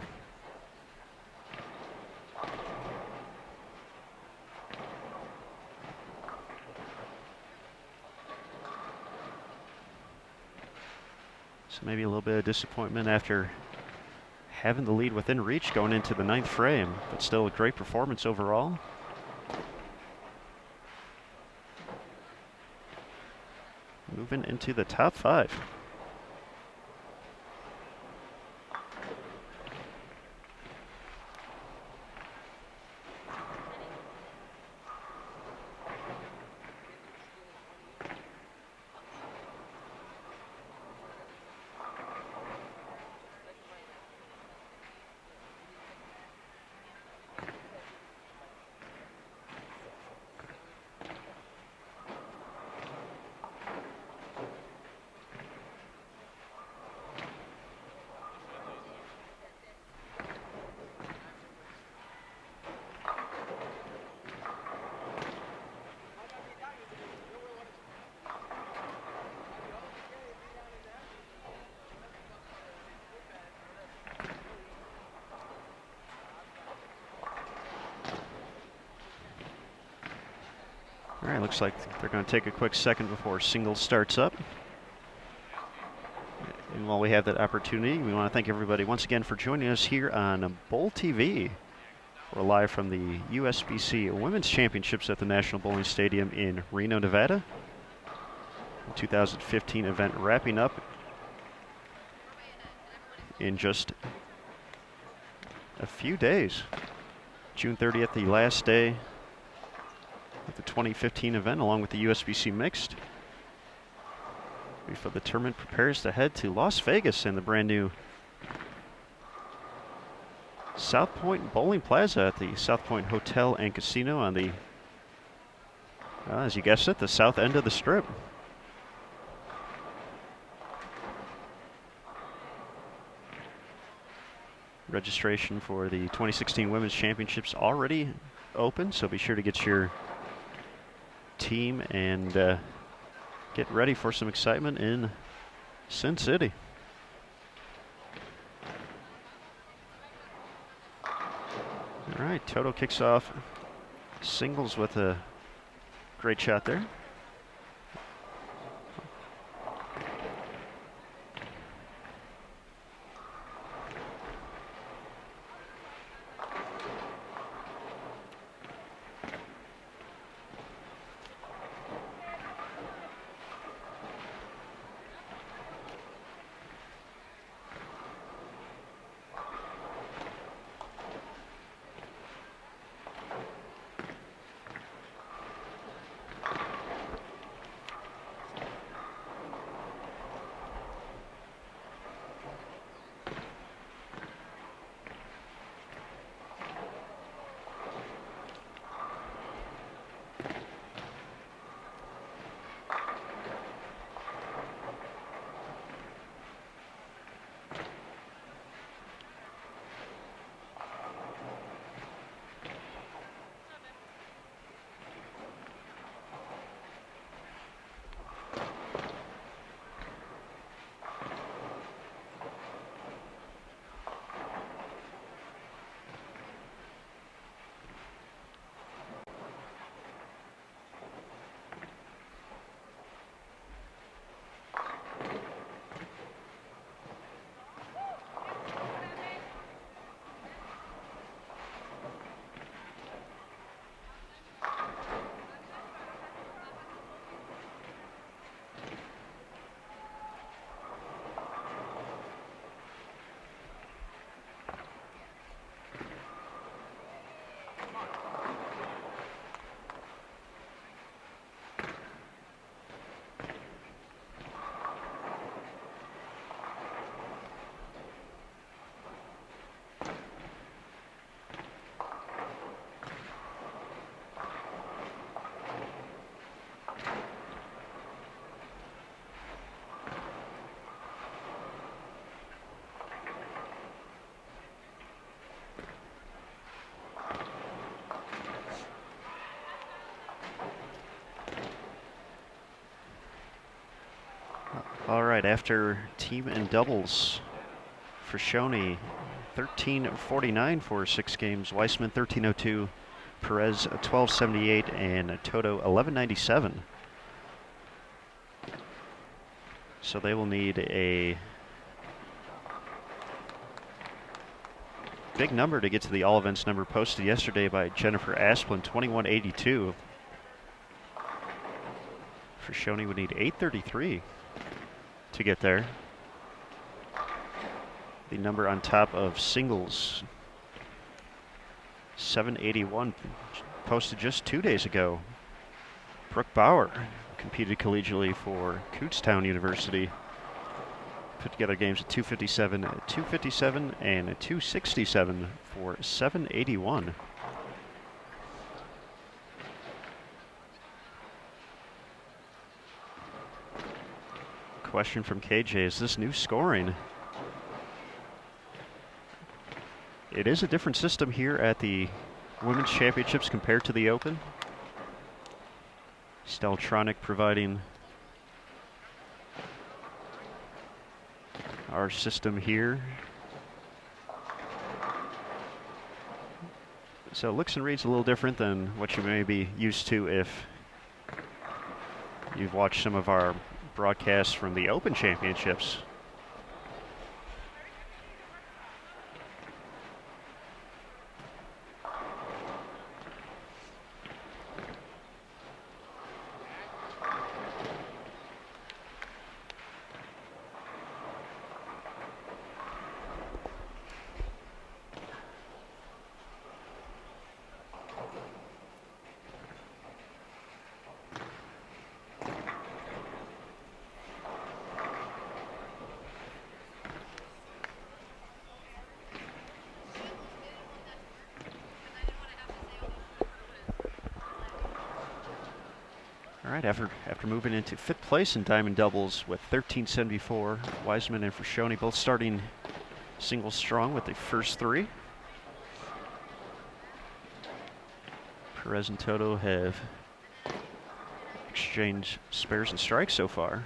So maybe a little bit of disappointment after having the lead within reach going into the 9th frame, but still a great performance overall. Moving into the top 5. All right, looks like they're going to take a quick second before singles starts up. And while we have that opportunity, we want to thank everybody once again for joining us here on BowlTV. We're live from the USBC Women's Championships at the National Bowling Stadium in Reno, Nevada. The 2015 event wrapping up in just a few days. June 30th, the last day of the 2015 event, along with the USBC Mixed. Before the tournament prepares to head to Las Vegas and the brand new South Point Bowling Plaza at the South Point Hotel and Casino on the, as you guessed it, the south end of the Strip. Registration for the 2016 Women's Championships already open, so be sure to get your team and get ready for some excitement in Sin City. All right, Toto kicks off singles with a great shot there. All right, after team and doubles, Friscioni 1349 for 6 games, Weissman 1302, Perez 1278, and Toto 1197. So they will need a big number to get to the all events number posted yesterday by Jennifer Asplin, 2182. Friscioni would need 833 to get there. The number on top of singles, 781, posted just 2 days ago. Brooke Bauer competed collegiately for Kutztown University. Put together games at 257, 257, and 267 for 781. Question from KJ, is this new scoring? It is a different system here at the Women's Championships compared to the Open. Steltronic providing our system here. So it looks and reads a little different than what you may be used to if you've watched some of our broadcasts from the Open Championships. All right, after moving into fifth place in diamond doubles with 1374, Weissman and Friscioni both starting singles strong with the first three. Perez and Toto have exchanged spares and strikes so far.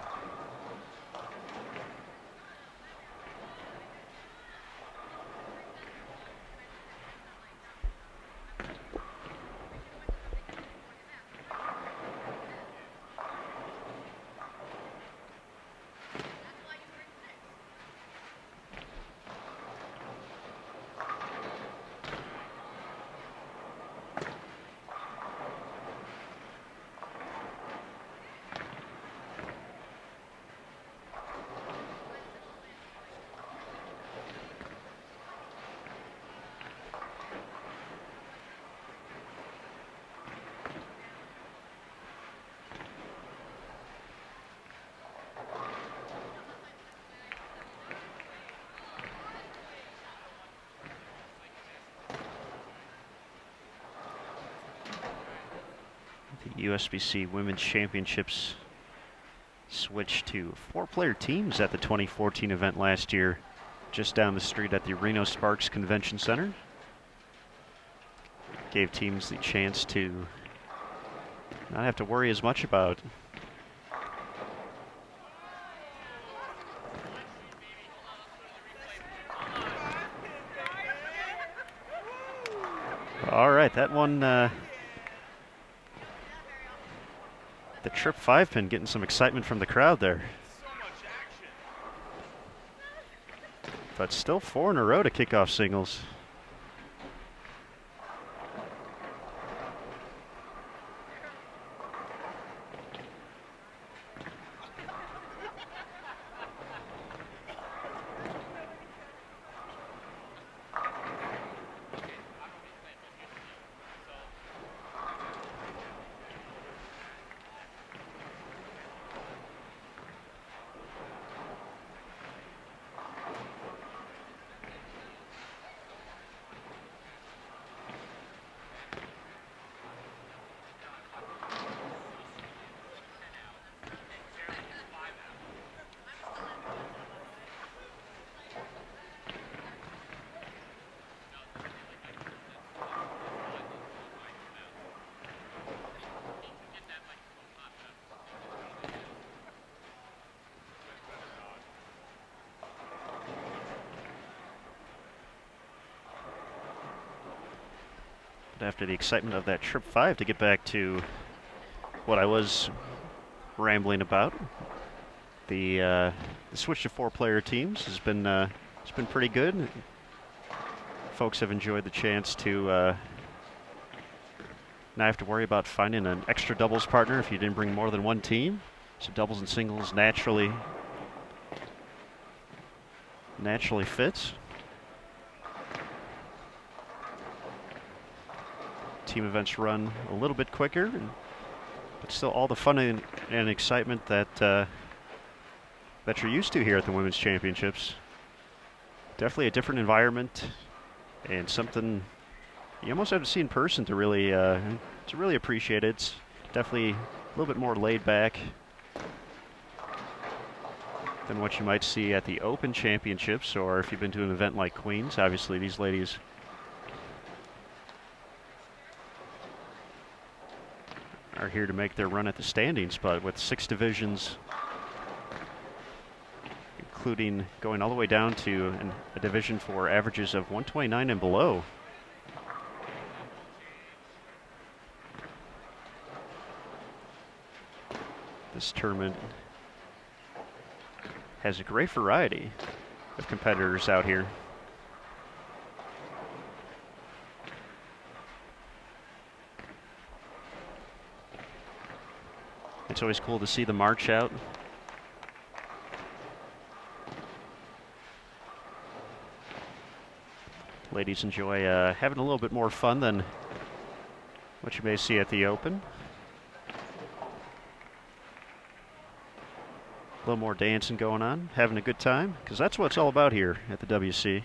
The USBC Women's Championships switched to 4-player teams at the 2014 event last year, just down the street at the Reno Sparks Convention Center. Gave teams the chance to not have to worry as much about all right, that one the trip 5-pin getting some excitement from the crowd there. But still 4 in a row to kick off singles. After the excitement of that trip 5, to get back to what I was rambling about, the switch to 4-player teams has been pretty good. folks have enjoyed the chance to not have to worry about finding an extra doubles partner if you didn't bring more than one team. So doubles and singles naturally fits. Team events run a little bit quicker, but still all the fun and excitement that that you're used to here at the Women's Championships. Definitely a different environment and something you almost have to see in person to really appreciate it. It's definitely a little bit more laid back than what you might see at the Open Championships, or if you've been to an event like Queens. Obviously, these ladies are here to make their run at the standings, but with 6 divisions, including going all the way down to a division for averages of 129 and below. This tournament has a great variety of competitors out here. It's always cool to see the march out. Ladies enjoy having a little bit more fun than what you may see at the Open. A little more dancing going on, having a good time, because that's what it's all about here at the WC.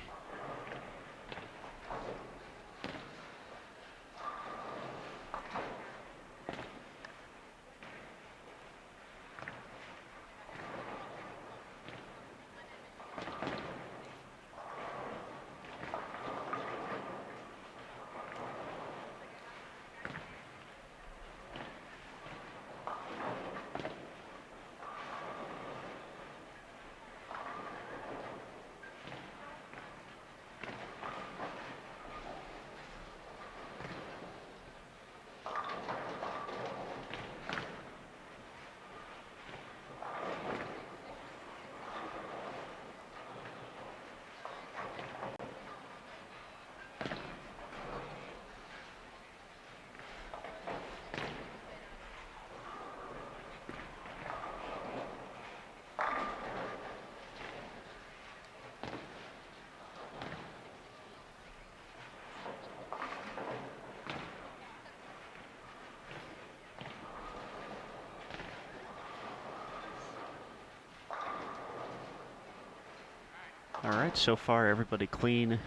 All right, so far everybody clean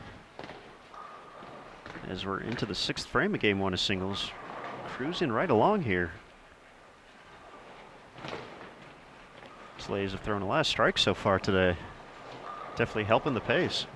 as we're into the 6th frame of game 1 of singles. Cruising right along here. These ladies have thrown a lot of strikes so far today. Definitely helping the pace.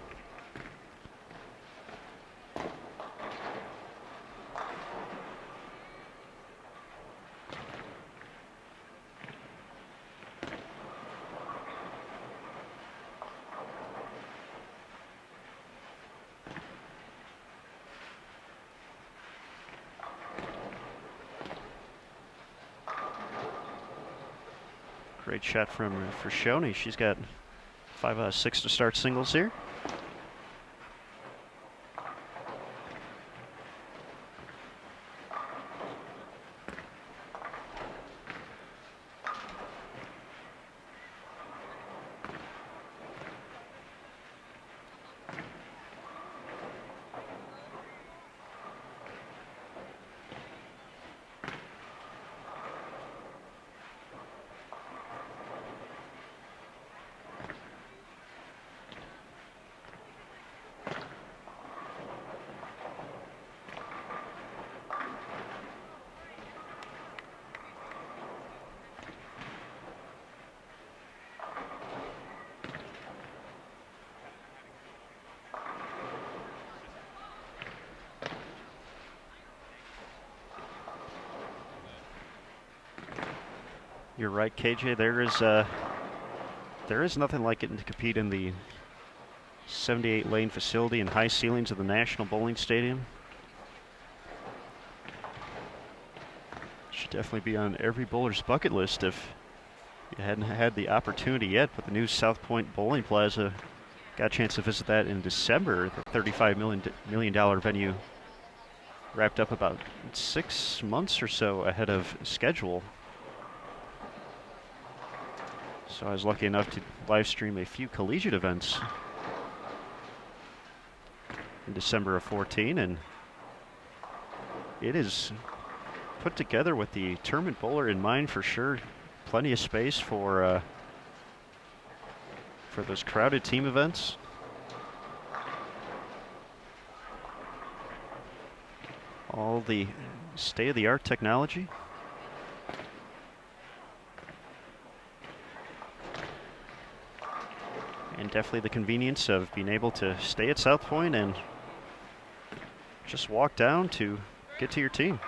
Great shot from Friscioni. She's got 5 out of 6 to start singles here. You're right, KJ. There is nothing like getting to compete in the 78-lane facility and high ceilings of the National Bowling Stadium. Should definitely be on every bowler's bucket list if you hadn't had the opportunity yet. But the new South Point Bowling Plaza Got a chance to visit that in December. The $35 million venue wrapped up about 6 months or so ahead of schedule. So I was lucky enough to live stream a few collegiate events in December of 14, and it is put together with the tournament bowler in mind for sure. Plenty of space for those crowded team events. All the state-of-the-art technology. And definitely the convenience of being able to stay at South Point and just walk down to get to your team.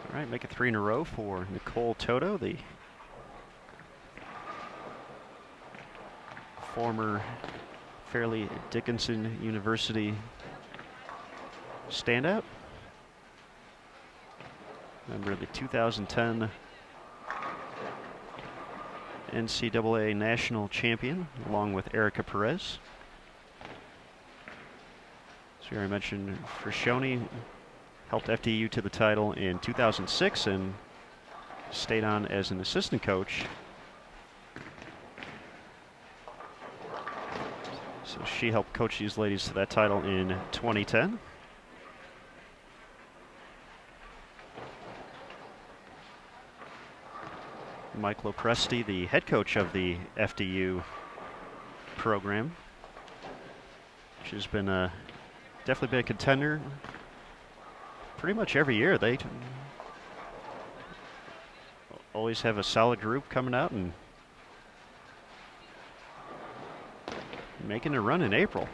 All right, make it 3 in a row for Nichole Toto, the former Fairleigh Dickinson University standout. Member of the 2010 NCAA national champion, along with Erica Perez. So I mentioned Friscioni helped FDU to the title in 2006 and stayed on as an assistant coach. So she helped coach these ladies to that title in 2010. Mike Lopresti, the head coach of the FDU program, which has been definitely been a contender pretty much every year. They always have a solid group coming out and making a run in April.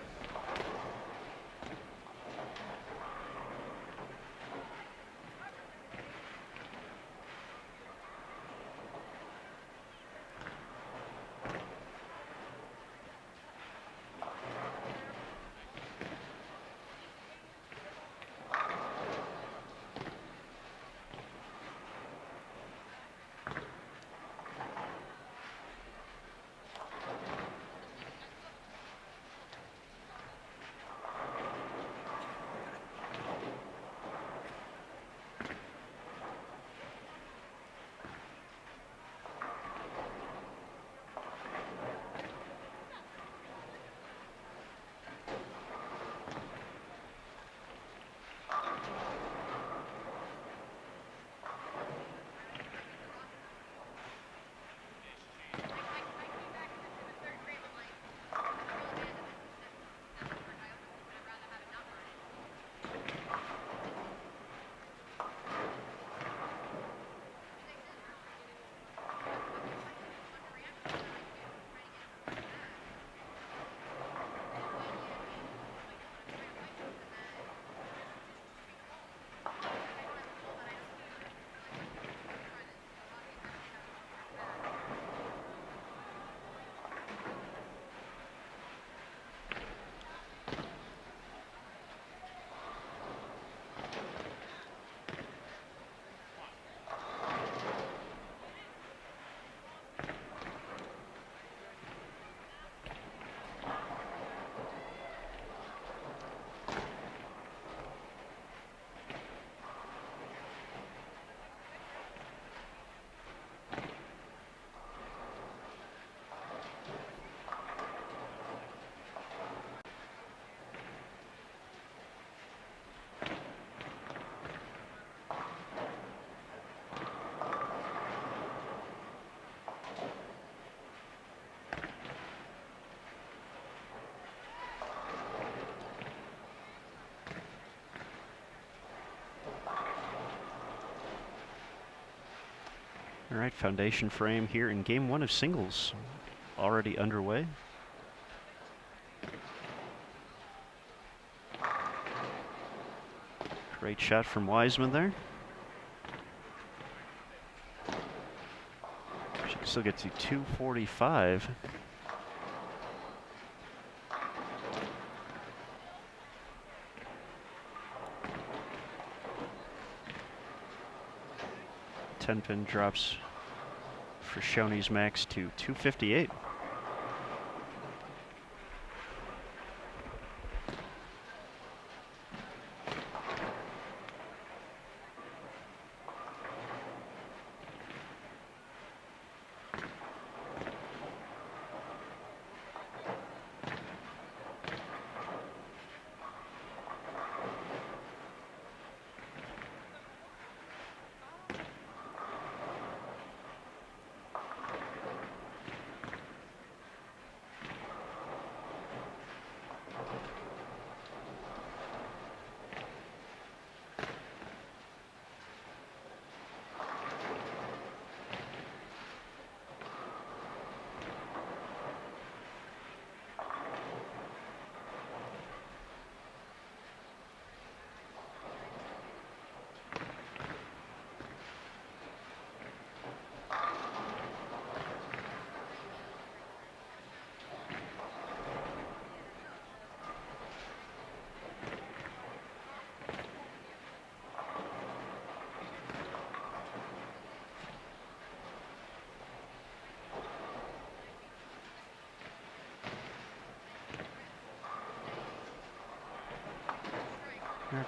All right, foundation frame here in game 1 of singles already underway. Great shot from Weissman there. She can still get to 245. Ten-pin drops Friscioni's max to 258.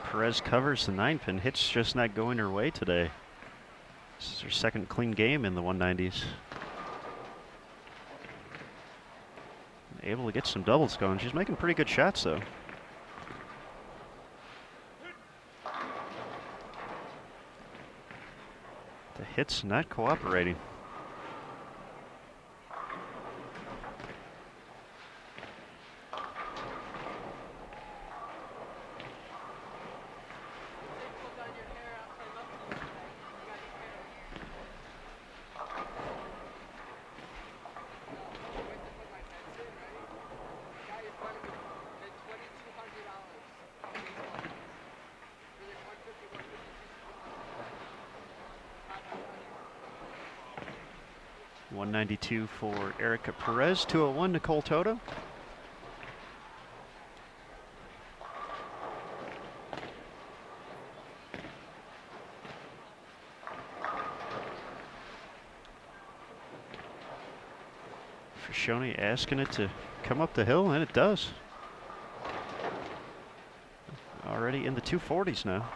Perez covers the 9-pin. Hit's just not going her way today. This is her second clean game in the 190s. Able to get some doubles going. She's making pretty good shots, though. The hit's not cooperating. .192 for Erica Perez, 201 Nichole Toto. Friscioni asking it to come up the hill, and it does. Already in the 240s now.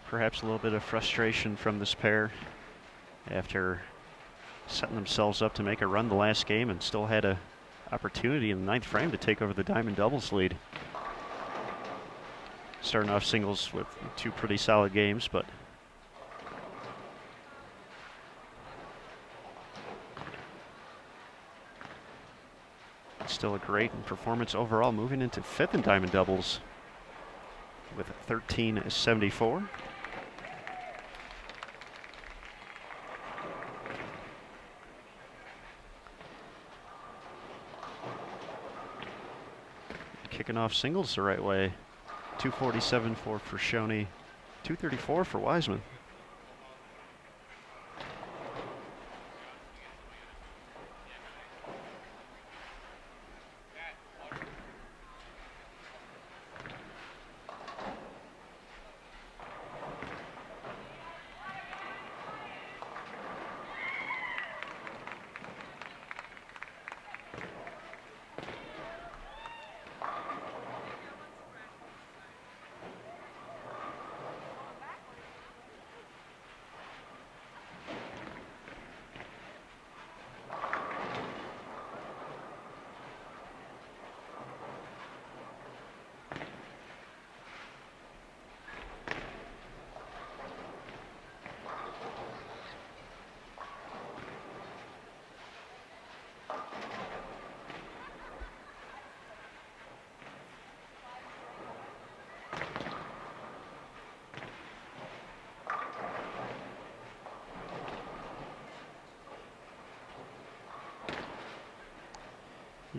Perhaps a little bit of frustration from this pair after setting themselves up to make a run the last game and still had an opportunity in the 9th frame to take over the diamond doubles lead. Starting off singles with 2 pretty solid games, but still a great performance overall, moving into 5th in diamond doubles with 1374. Kicking off singles the right way. 247 for Friscioni, 234 for Weissman.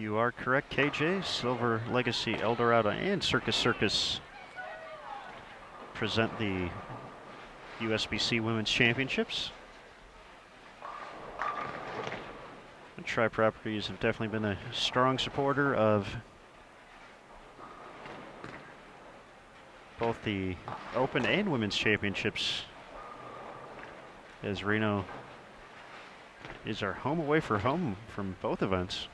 You are correct, KJ. Silver Legacy, Eldorado, and Circus Circus present the USBC Women's Championships. And Tri Properties have definitely been a strong supporter of both the Open and Women's Championships, as Reno is our home away for home from both events.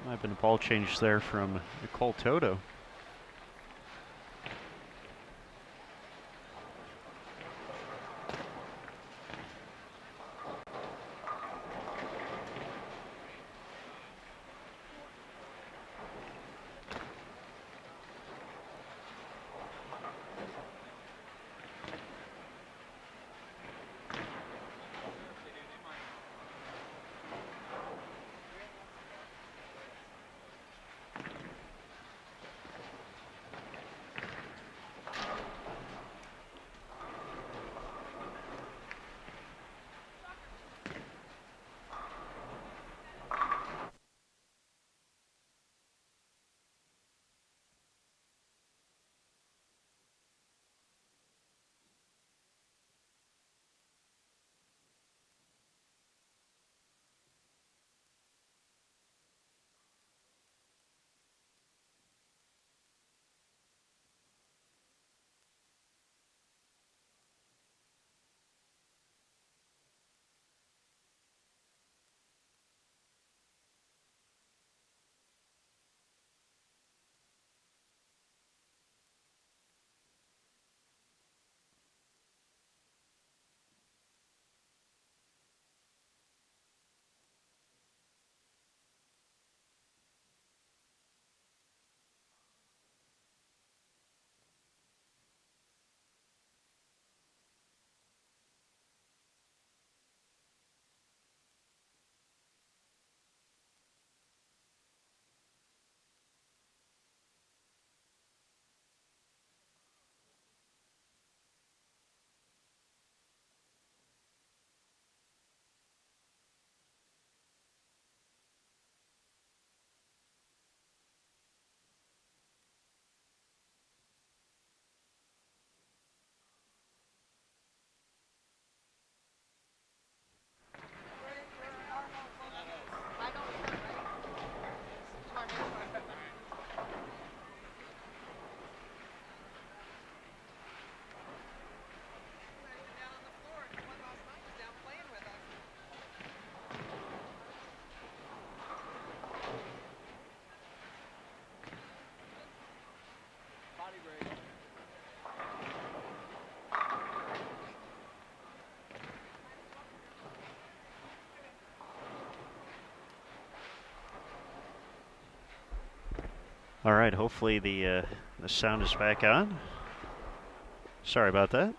Might have been a ball change there from Nichole Toto. All right, hopefully the sound is back on. Sorry about that.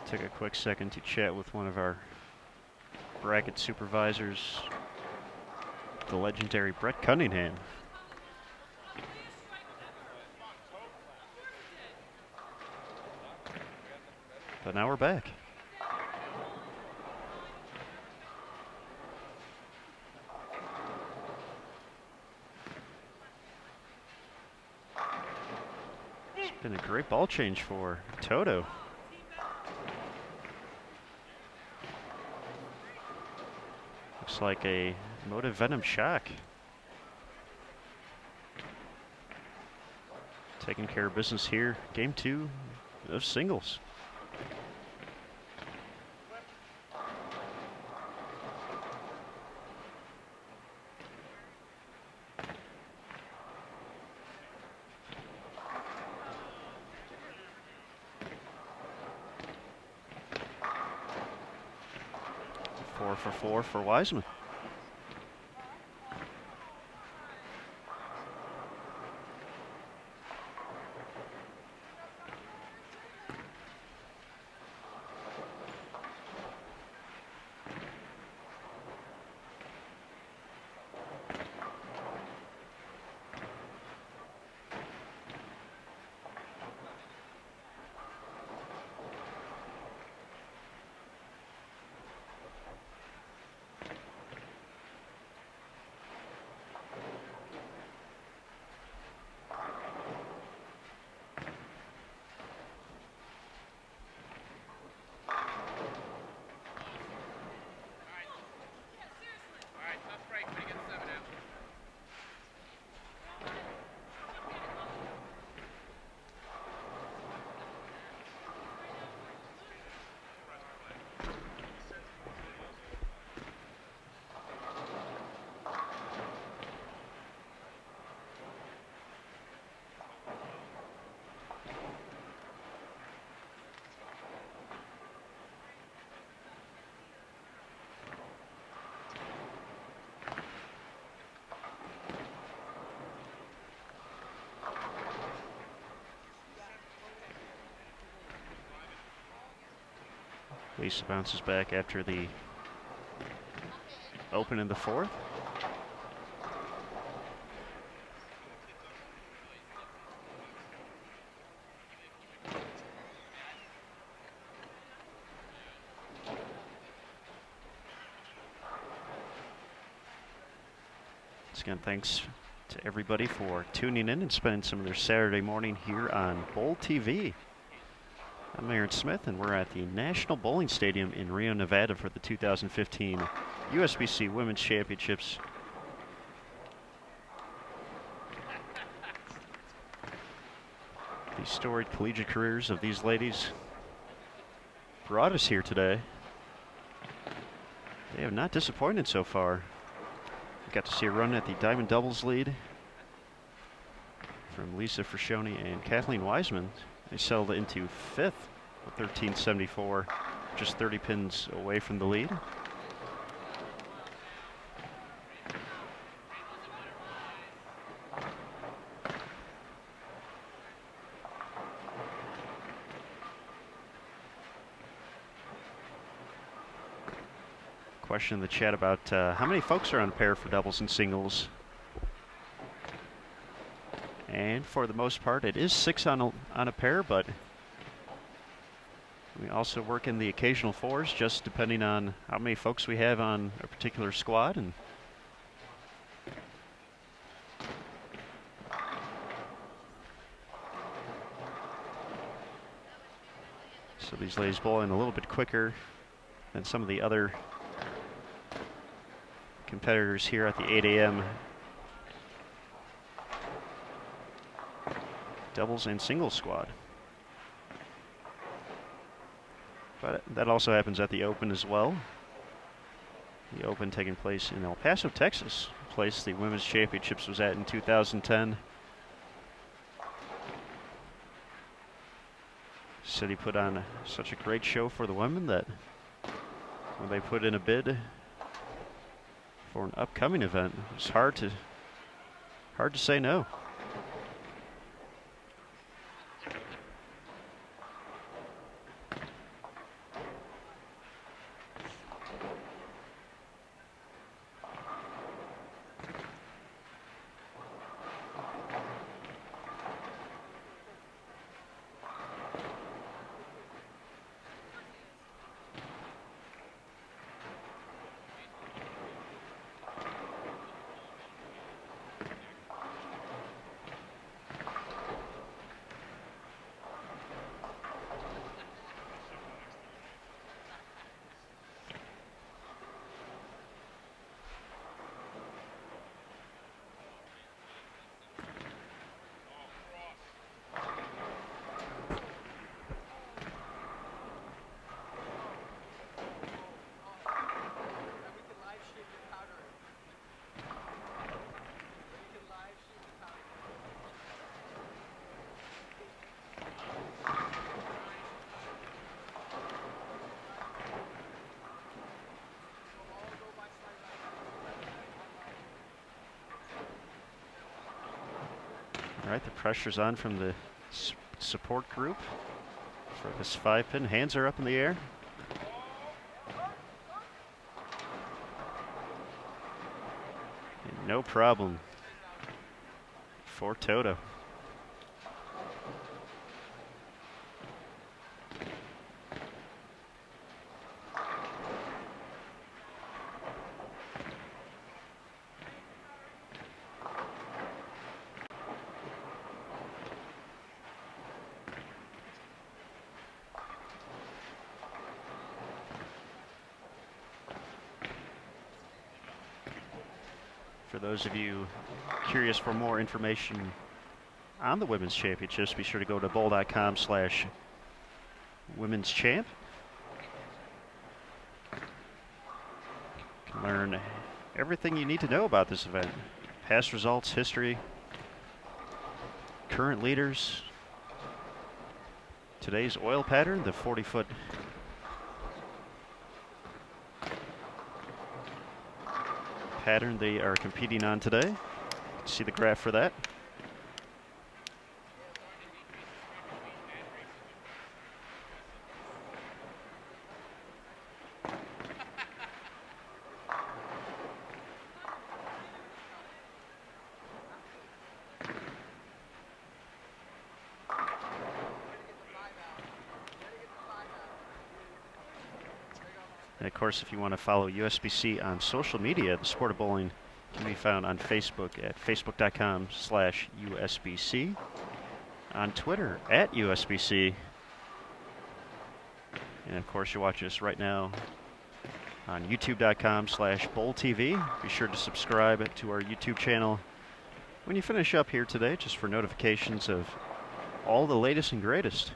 Took a quick second to chat with one of our bracket supervisors, the legendary Brett Cunningham. But now we're back. It's been a great ball change for Toto. Looks like a Motive Venom shock. Taking care of business here. Game 2 of singles. For 4 for Weissman. Lisa bounces back after the open in the 4th. Once again, thanks to everybody for tuning in and spending some of their Saturday morning here on BowlTV. I'm Aaron Smith, and we're at the National Bowling Stadium in Reno, Nevada for the 2015 USBC Women's Championships. The storied collegiate careers of these ladies brought us here today. They have not disappointed so far. We got to see a run at the Diamond Doubles lead from Lisa Friscioni and Kathleen Weissman. They settled into 5th with 1374, just 30 pins away from the lead. Question in the chat about how many folks are on a pair for doubles and singles. And for the most part, it is 6 on a pair, but we also work in the occasional 4s, just depending on how many folks we have on a particular squad. And so these ladies bowling a little bit quicker than some of the other competitors here at the 8 a.m. doubles and singles squad. But that also happens at the Open as well. The Open taking place in El Paso, Texas, a place the Women's Championships was at in 2010. said he put on such a great show for the women that when they put in a bid for an upcoming event, it's hard to say no. All right, the pressure's on from the support group for this 5-pin. Hands are up in the air. And no problem for Toto. For those of you curious for more information on the Women's Championships, be sure to go to bowl.com/women's champ. You can learn everything you need to know about this event. Past results, history, current leaders, today's oil pattern, the 40-foot pattern they are competing on today. See the graph for that. And of course, if you want to follow USBC on social media, the sport of bowling can be found on Facebook at facebook.com/USBC, on Twitter at USBC, and of course, you're watching us right now on youtube.com/BowlTV. Be sure to subscribe to our YouTube channel when you finish up here today, just for notifications of all the latest and greatest.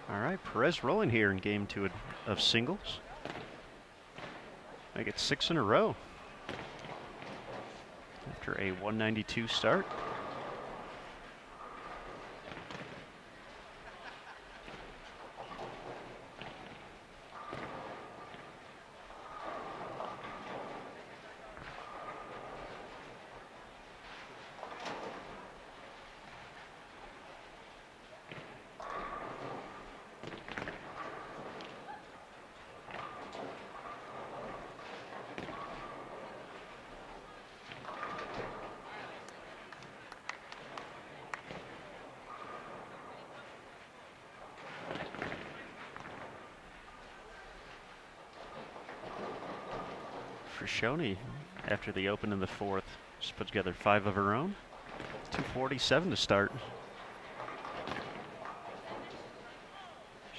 All right, Perez rolling here in game 2 of singles. I get 6 in a row after a 192 start. Friscioni, after the open in the fourth, just put together 5 of her own. 247 to start.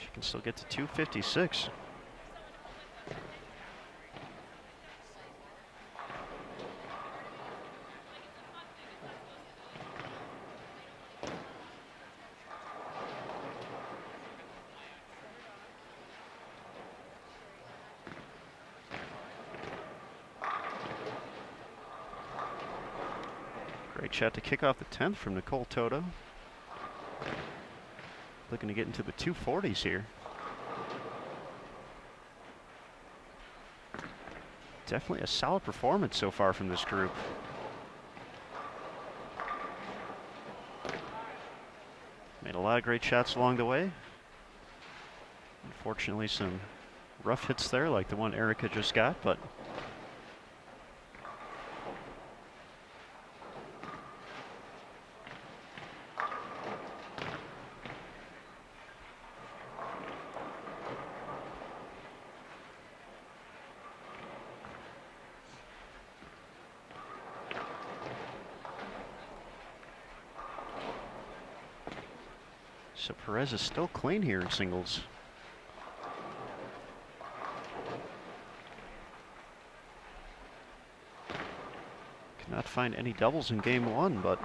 She can still get to 256. Great shot to kick off the 10th from Nichole Toto. Looking to get into the 240s here. Definitely a solid performance so far from this group. Made a lot of great shots along the way. Unfortunately, some rough hits there, like the one Erica just got, but so Perez is still clean here in singles. Cannot find any doubles in game 1, but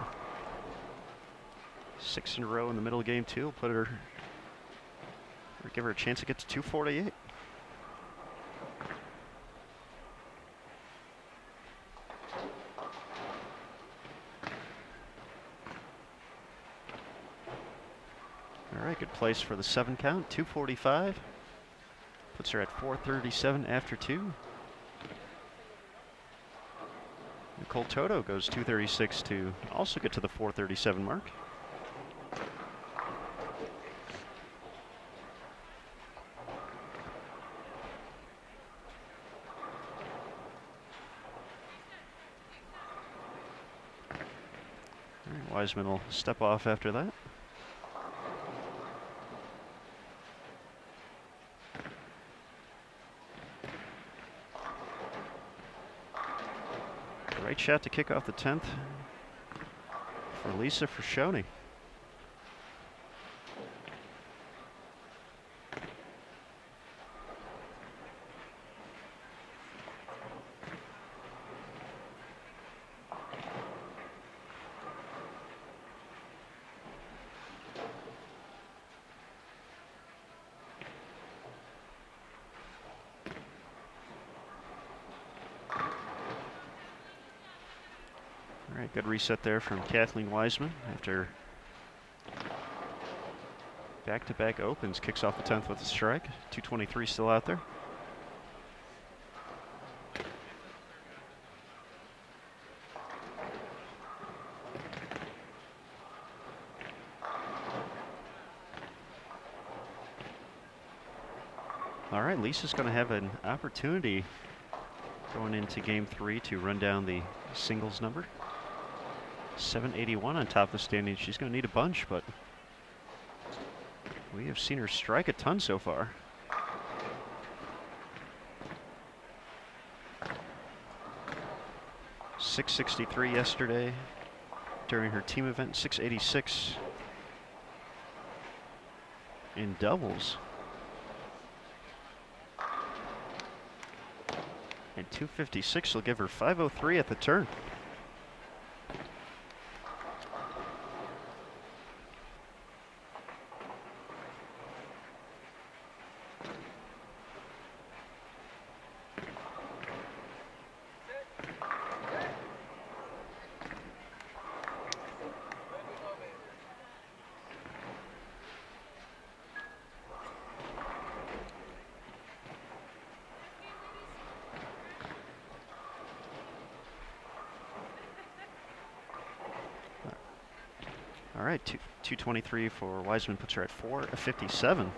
6 in a row in the middle of game 2 will put her, or give her a chance to get to 248. All right, good place for the 7 count, 245. Puts her at 437 after 2. Nichole Toto goes 236 to also get to the 437 mark. All right, Weissman will step off after that. Great shot to kick off the 10th for Lisa Friscioni. All right, good reset there from Kathleen Weissman after back-to-back opens. Kicks off the 10th with a strike. 223 still out there. All right, Lisa's going to have an opportunity going into game 3 to run down the singles number. 781 on top of the standings. She's going to need a bunch, but we have seen her strike a ton so far. .663 yesterday during her team event. 686 in doubles. And 256 will give her 503 at the turn. All right, 223 for Weissman puts her at 457.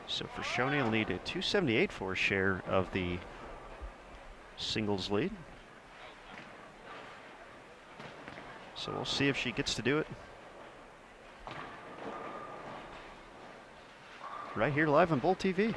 So Friscioni will need a 278 for a share of the singles lead. So we'll see if she gets to do it. Right here live on BowlTV.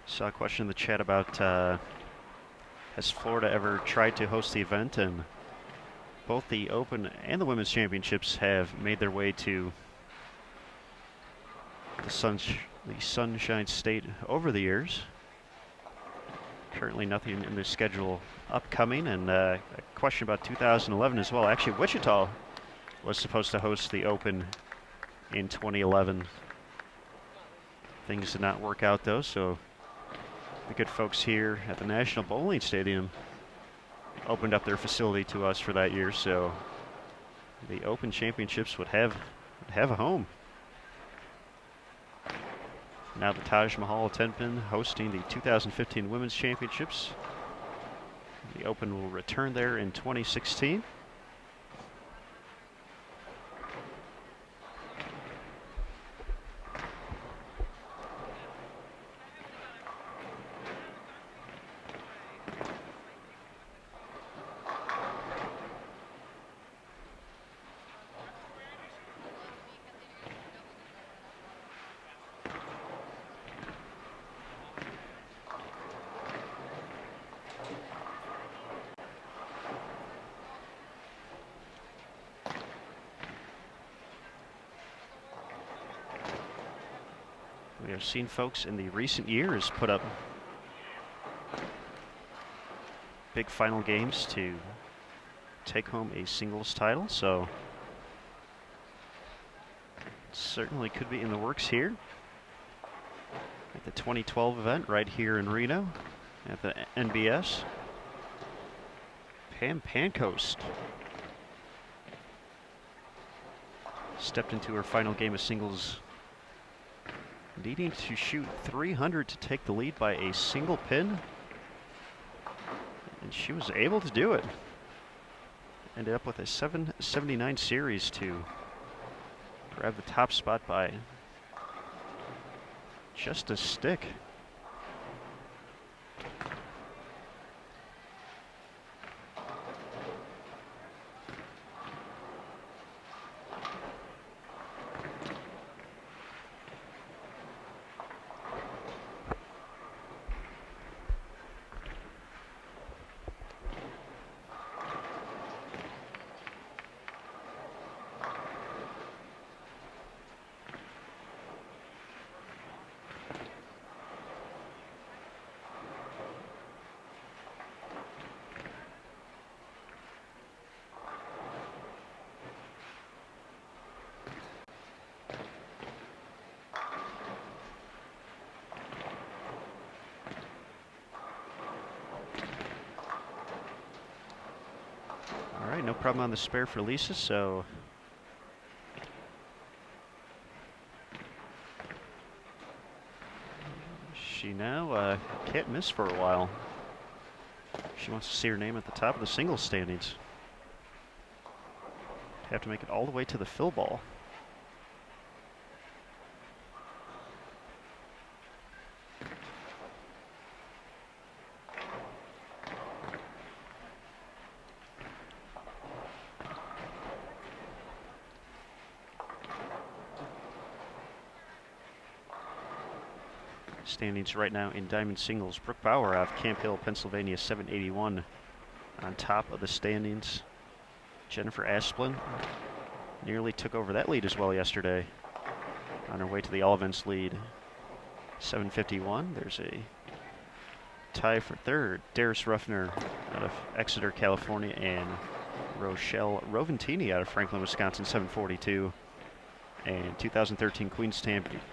Saw a question in the chat about has Florida ever tried to host the event, and both the Open and the Women's Championships have made their way to the Sunshine State over the years. Currently nothing in the schedule upcoming, and a question about 2011 as well. Actually, Wichita was supposed to host the Open in 2011. Things did not work out though, so the good folks here at the National Bowling Stadium opened up their facility to us for that year, so the Open Championships would have a home. Now the Taj Mahal 10-pin hosting the 2015 Women's Championships. The Open will return there in 2016. We have seen folks in the recent years put up big final games to take home a singles title, so certainly could be in the works here at the 2012 event right here in Reno at the NBS. Pam Pancoast stepped into her final game of singles, needing to shoot 300 to take the lead by a single pin, and she was able to do it. Ended up with a 779 series to grab the top spot by just a stick. All right, no problem on the spare for Lisa, so she now can't miss for a while. She wants to see her name at the top of the singles standings. Have to make it all the way to the fill ball. Standings right now in diamond singles. Brooke Bauer out of Camp Hill, Pennsylvania, 781 on top of the standings. Jennifer Asplin nearly took over that lead as well yesterday on her way to the all events lead. 751. There's a tie for third. Darius Ruffner out of Exeter, California, and Rochelle Roventini out of Franklin, Wisconsin, 742. And 2013 Queen's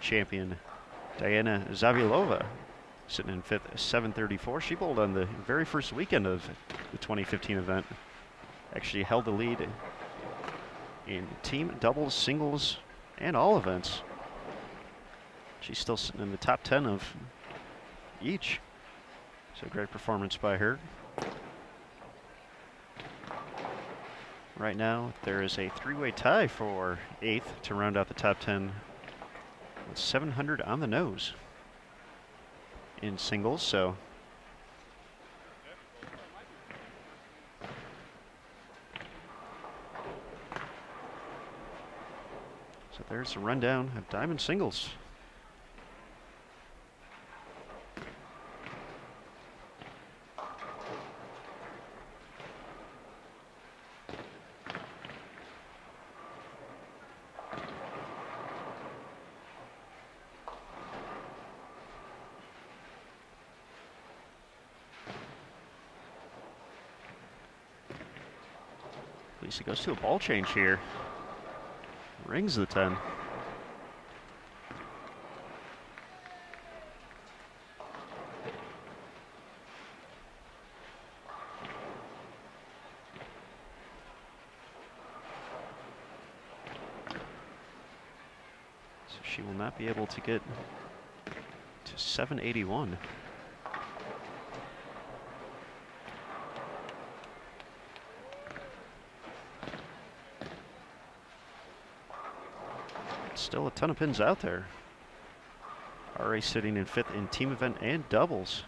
champion Diana Zavilova sitting in fifth, 734. She bowled on the very first weekend of the 2015 event. Actually held the lead in team doubles, singles, and all events. She's still sitting in the top 10 of each. So great performance by her. Right now, there is a three-way tie for 8th to round out the top 10 with 700 on the nose in singles. So there's a rundown of diamond singles. Lisa goes to a ball change here. Rings the 10. So she will not be able to get to 781. Still a ton of pins out there. RA sitting in 5th in team event and doubles.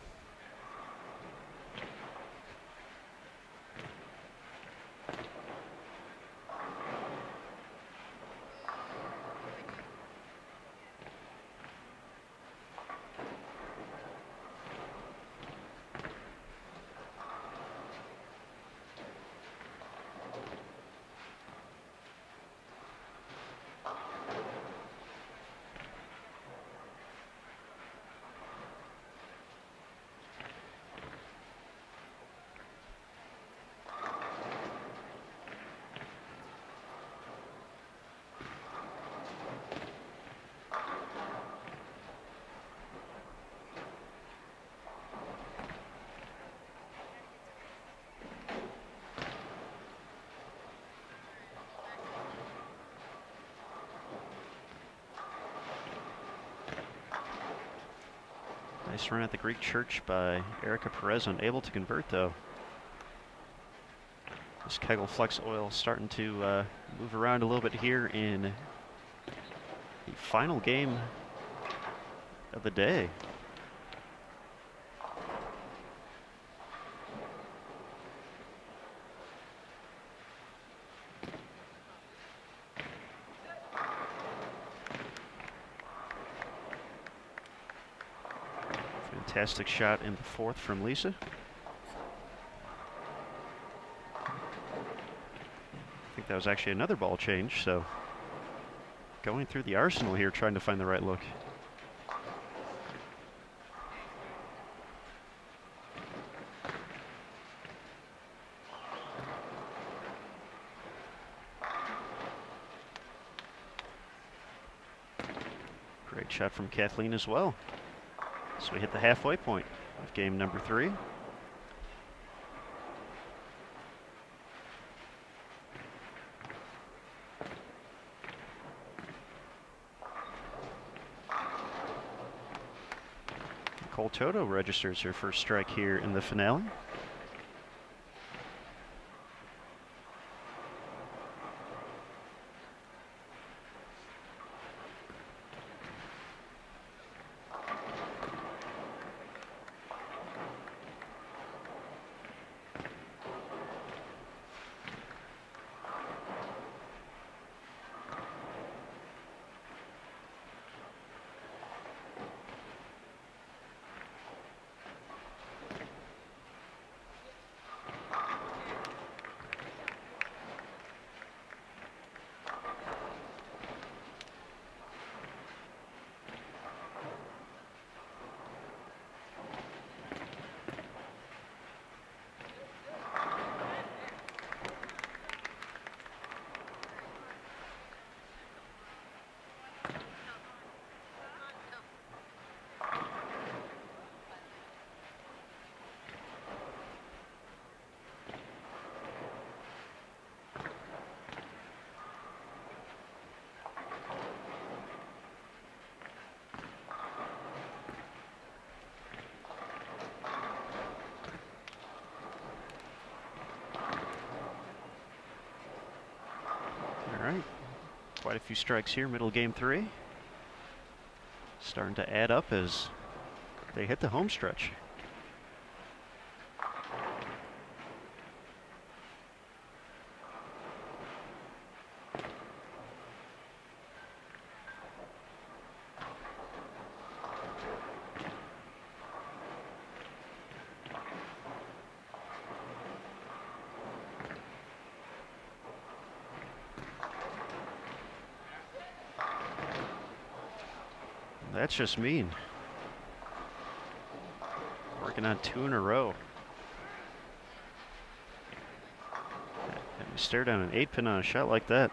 Nice run at the Greek church by Erica Perez, unable to convert though. This Kegel Flex oil starting to move around a little bit here in the final game of the day. Fantastic shot in the 4th from Lisa. I think that was actually another ball change, so going through the arsenal here trying to find the right look. Great shot from Kathleen as well. So we hit the halfway point of game number 3. Nichole Toto registers her first strike here in the finale. All right, quite a few strikes here, middle of game 3. Starting to add up as they hit the home stretch. That's just mean. Working on 2 in a row. And we stare down an 8-pin on a shot like that.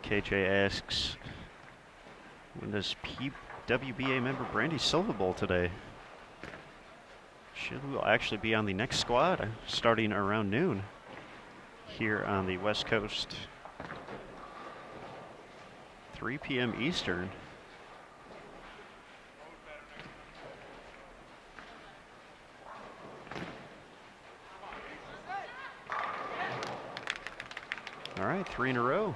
KJ asks, when does WBA member Brandy Silva Bowl today? She will actually be on the next squad starting around noon here on the West Coast. 3 p.m. Eastern. All right, 3 in a row.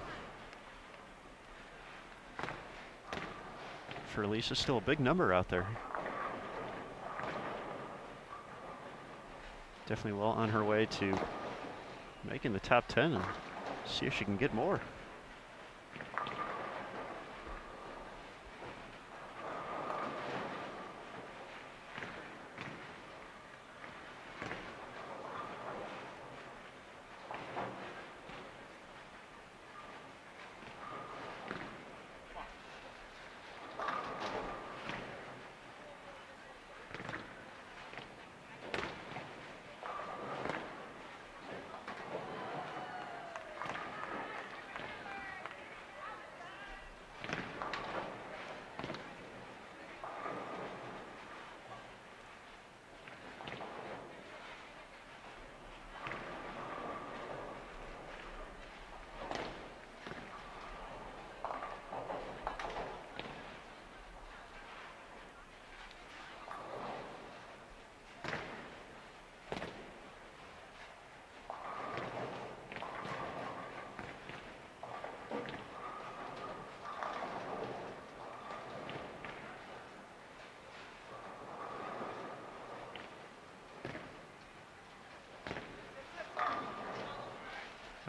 For Lisa, still a big number out there. Definitely well on her way to making the top 10 and see if she can get more.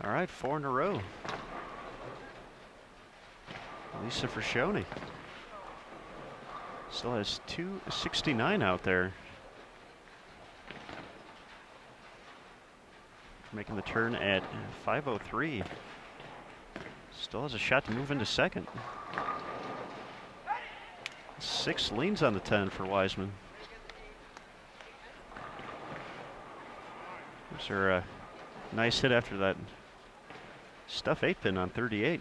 All right, 4 in a row. Lisa Friscioni still has 269 out there. Making the turn at 5:03. Still has a shot to move into second. 6 leans on the 10 for Weissman. There's her nice hit after that stuff 8-pin on 38.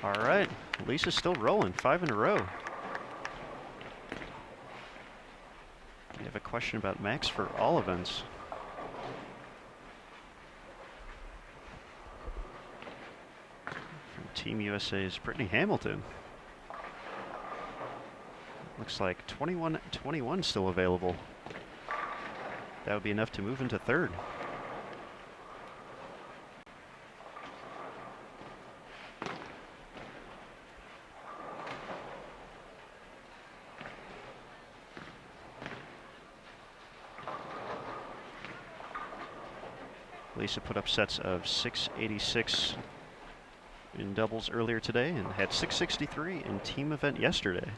All right, Lisa's still rolling, 5 in a row. We have a question about Max for all events. From Team USA's Brittany Hamilton. Looks like 21-21 still available. That would be enough to move into third. Lisa put up sets of 686 in doubles earlier today and had 663 in team event yesterday.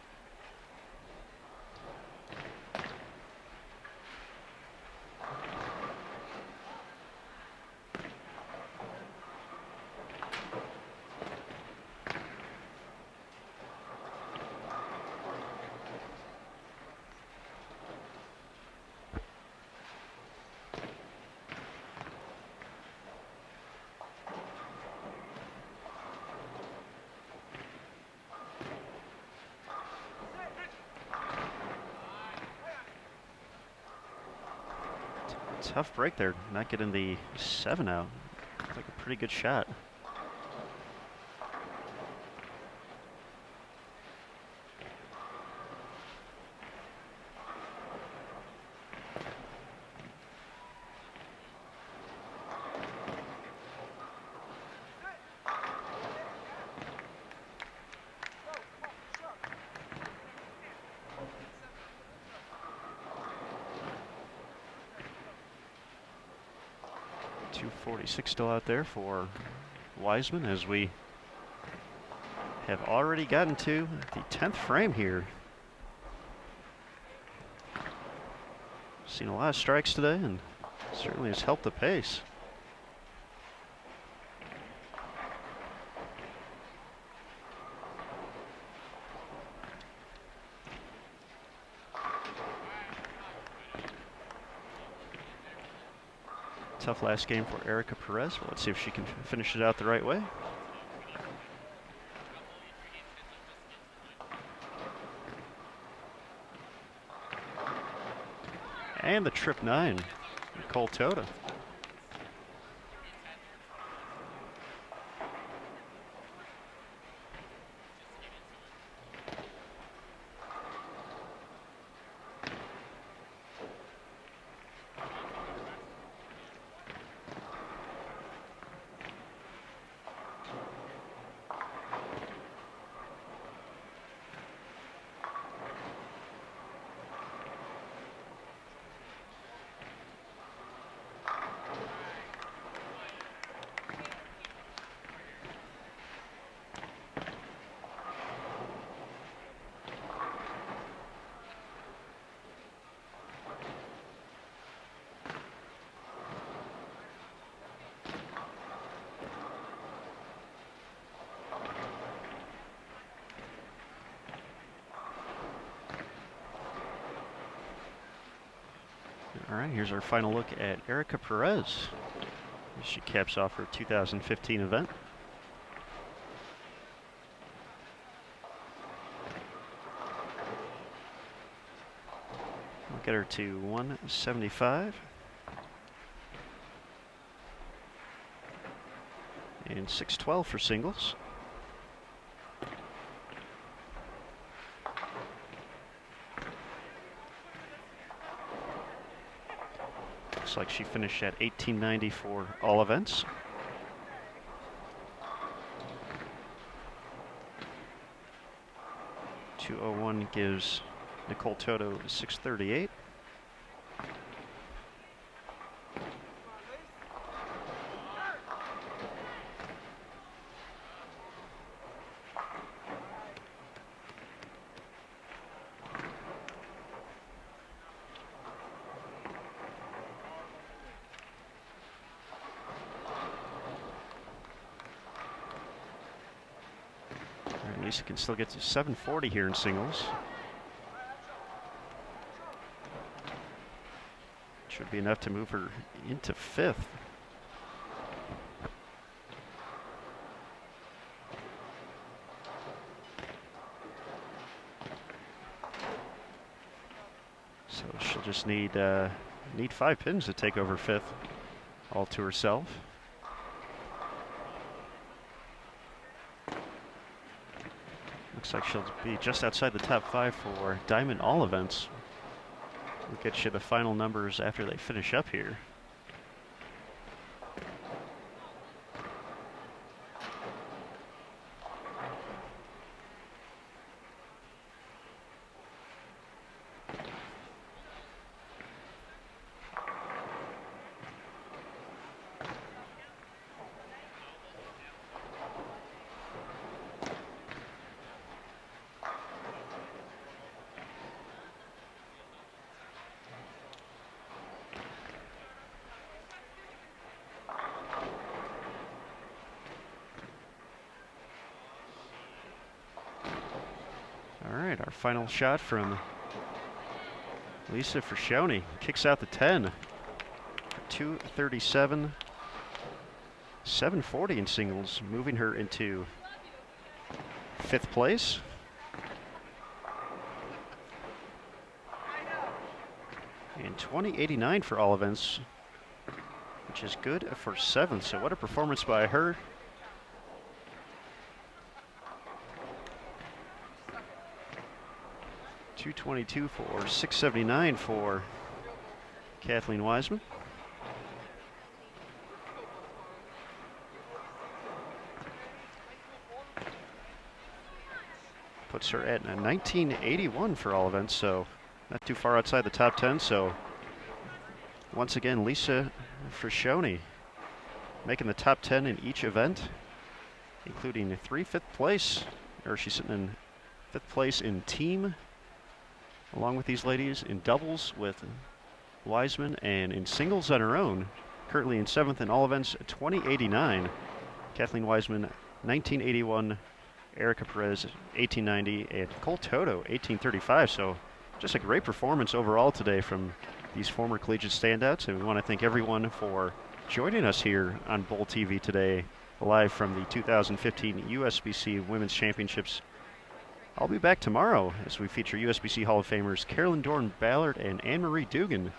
Tough break there, not getting the 7 out. Looks like a pretty good shot. .246 still out there for Weissman as we have already gotten to the 10th frame here. Seen a lot of strikes today and certainly has helped the pace. Tough last game for Erica Perez. Well, let's see if she can finish it out the right way. And the trip 9, Nichole Toto. All right, here's our final look at Erica Perez as she caps off her 2015 event. We'll get her to 175. And 612 for singles. Looks like she finished at 1890 for all events. .201 gives Nichole Toto 638. Lisa can still get to 740 here in singles. Should be enough to move her into 5th. just need 5 pins to take over 5th, all to herself. Looks like she'll be just outside the top 5 for Diamond all events. We'll get you the final numbers after they finish up here. All right, our final shot from Lisa Friscioni. Kicks out the 10 for 237, 740 in singles, moving her into 5th place. And 2089 for all events, which is good for 7th. So what a performance by her. .222 for 679 for Kathleen Weissman. Puts her at a 1981 for all events, so not too far outside the top 10. So once again, Lisa Friscioni making the top 10 in each event, including 3 5th place, or she's sitting in 5th place in team, along with these ladies, in doubles with Weissman, and in singles on her own, currently in 7th in all events, 2089. Kathleen Weissman, 1981. Erica Perez, 1890. And Nichole Toto, 1835. So just a great performance overall today from these former collegiate standouts. And we want to thank everyone for joining us here on BowlTV today, live from the 2015 USBC Women's Championships. I'll be back tomorrow as we feature USBC Hall of Famers Carolyn Dorn-Ballard and Anne-Marie Dugan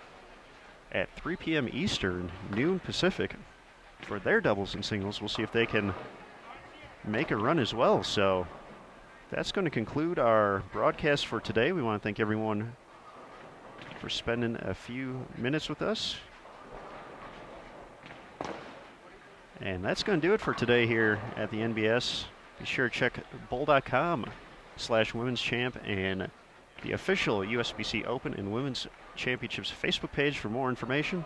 at 3 p.m. Eastern, noon Pacific, for their doubles and singles. We'll see if they can make a run as well. So that's going to conclude our broadcast for today. We want to thank everyone for spending a few minutes with us. And that's going to do it for today here at the NBS. Be sure to check bowl.com/women's champ and the official USBC Open and Women's Championships Facebook page for more information.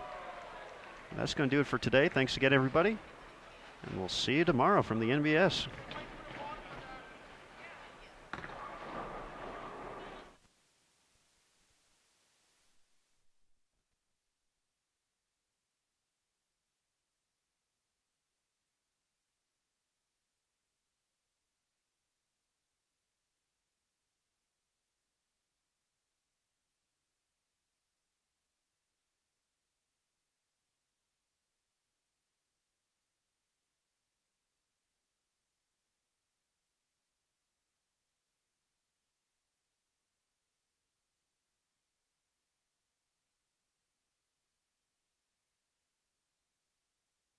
And that's going to do it for today. Thanks again, everybody. And we'll see you tomorrow from the NBS.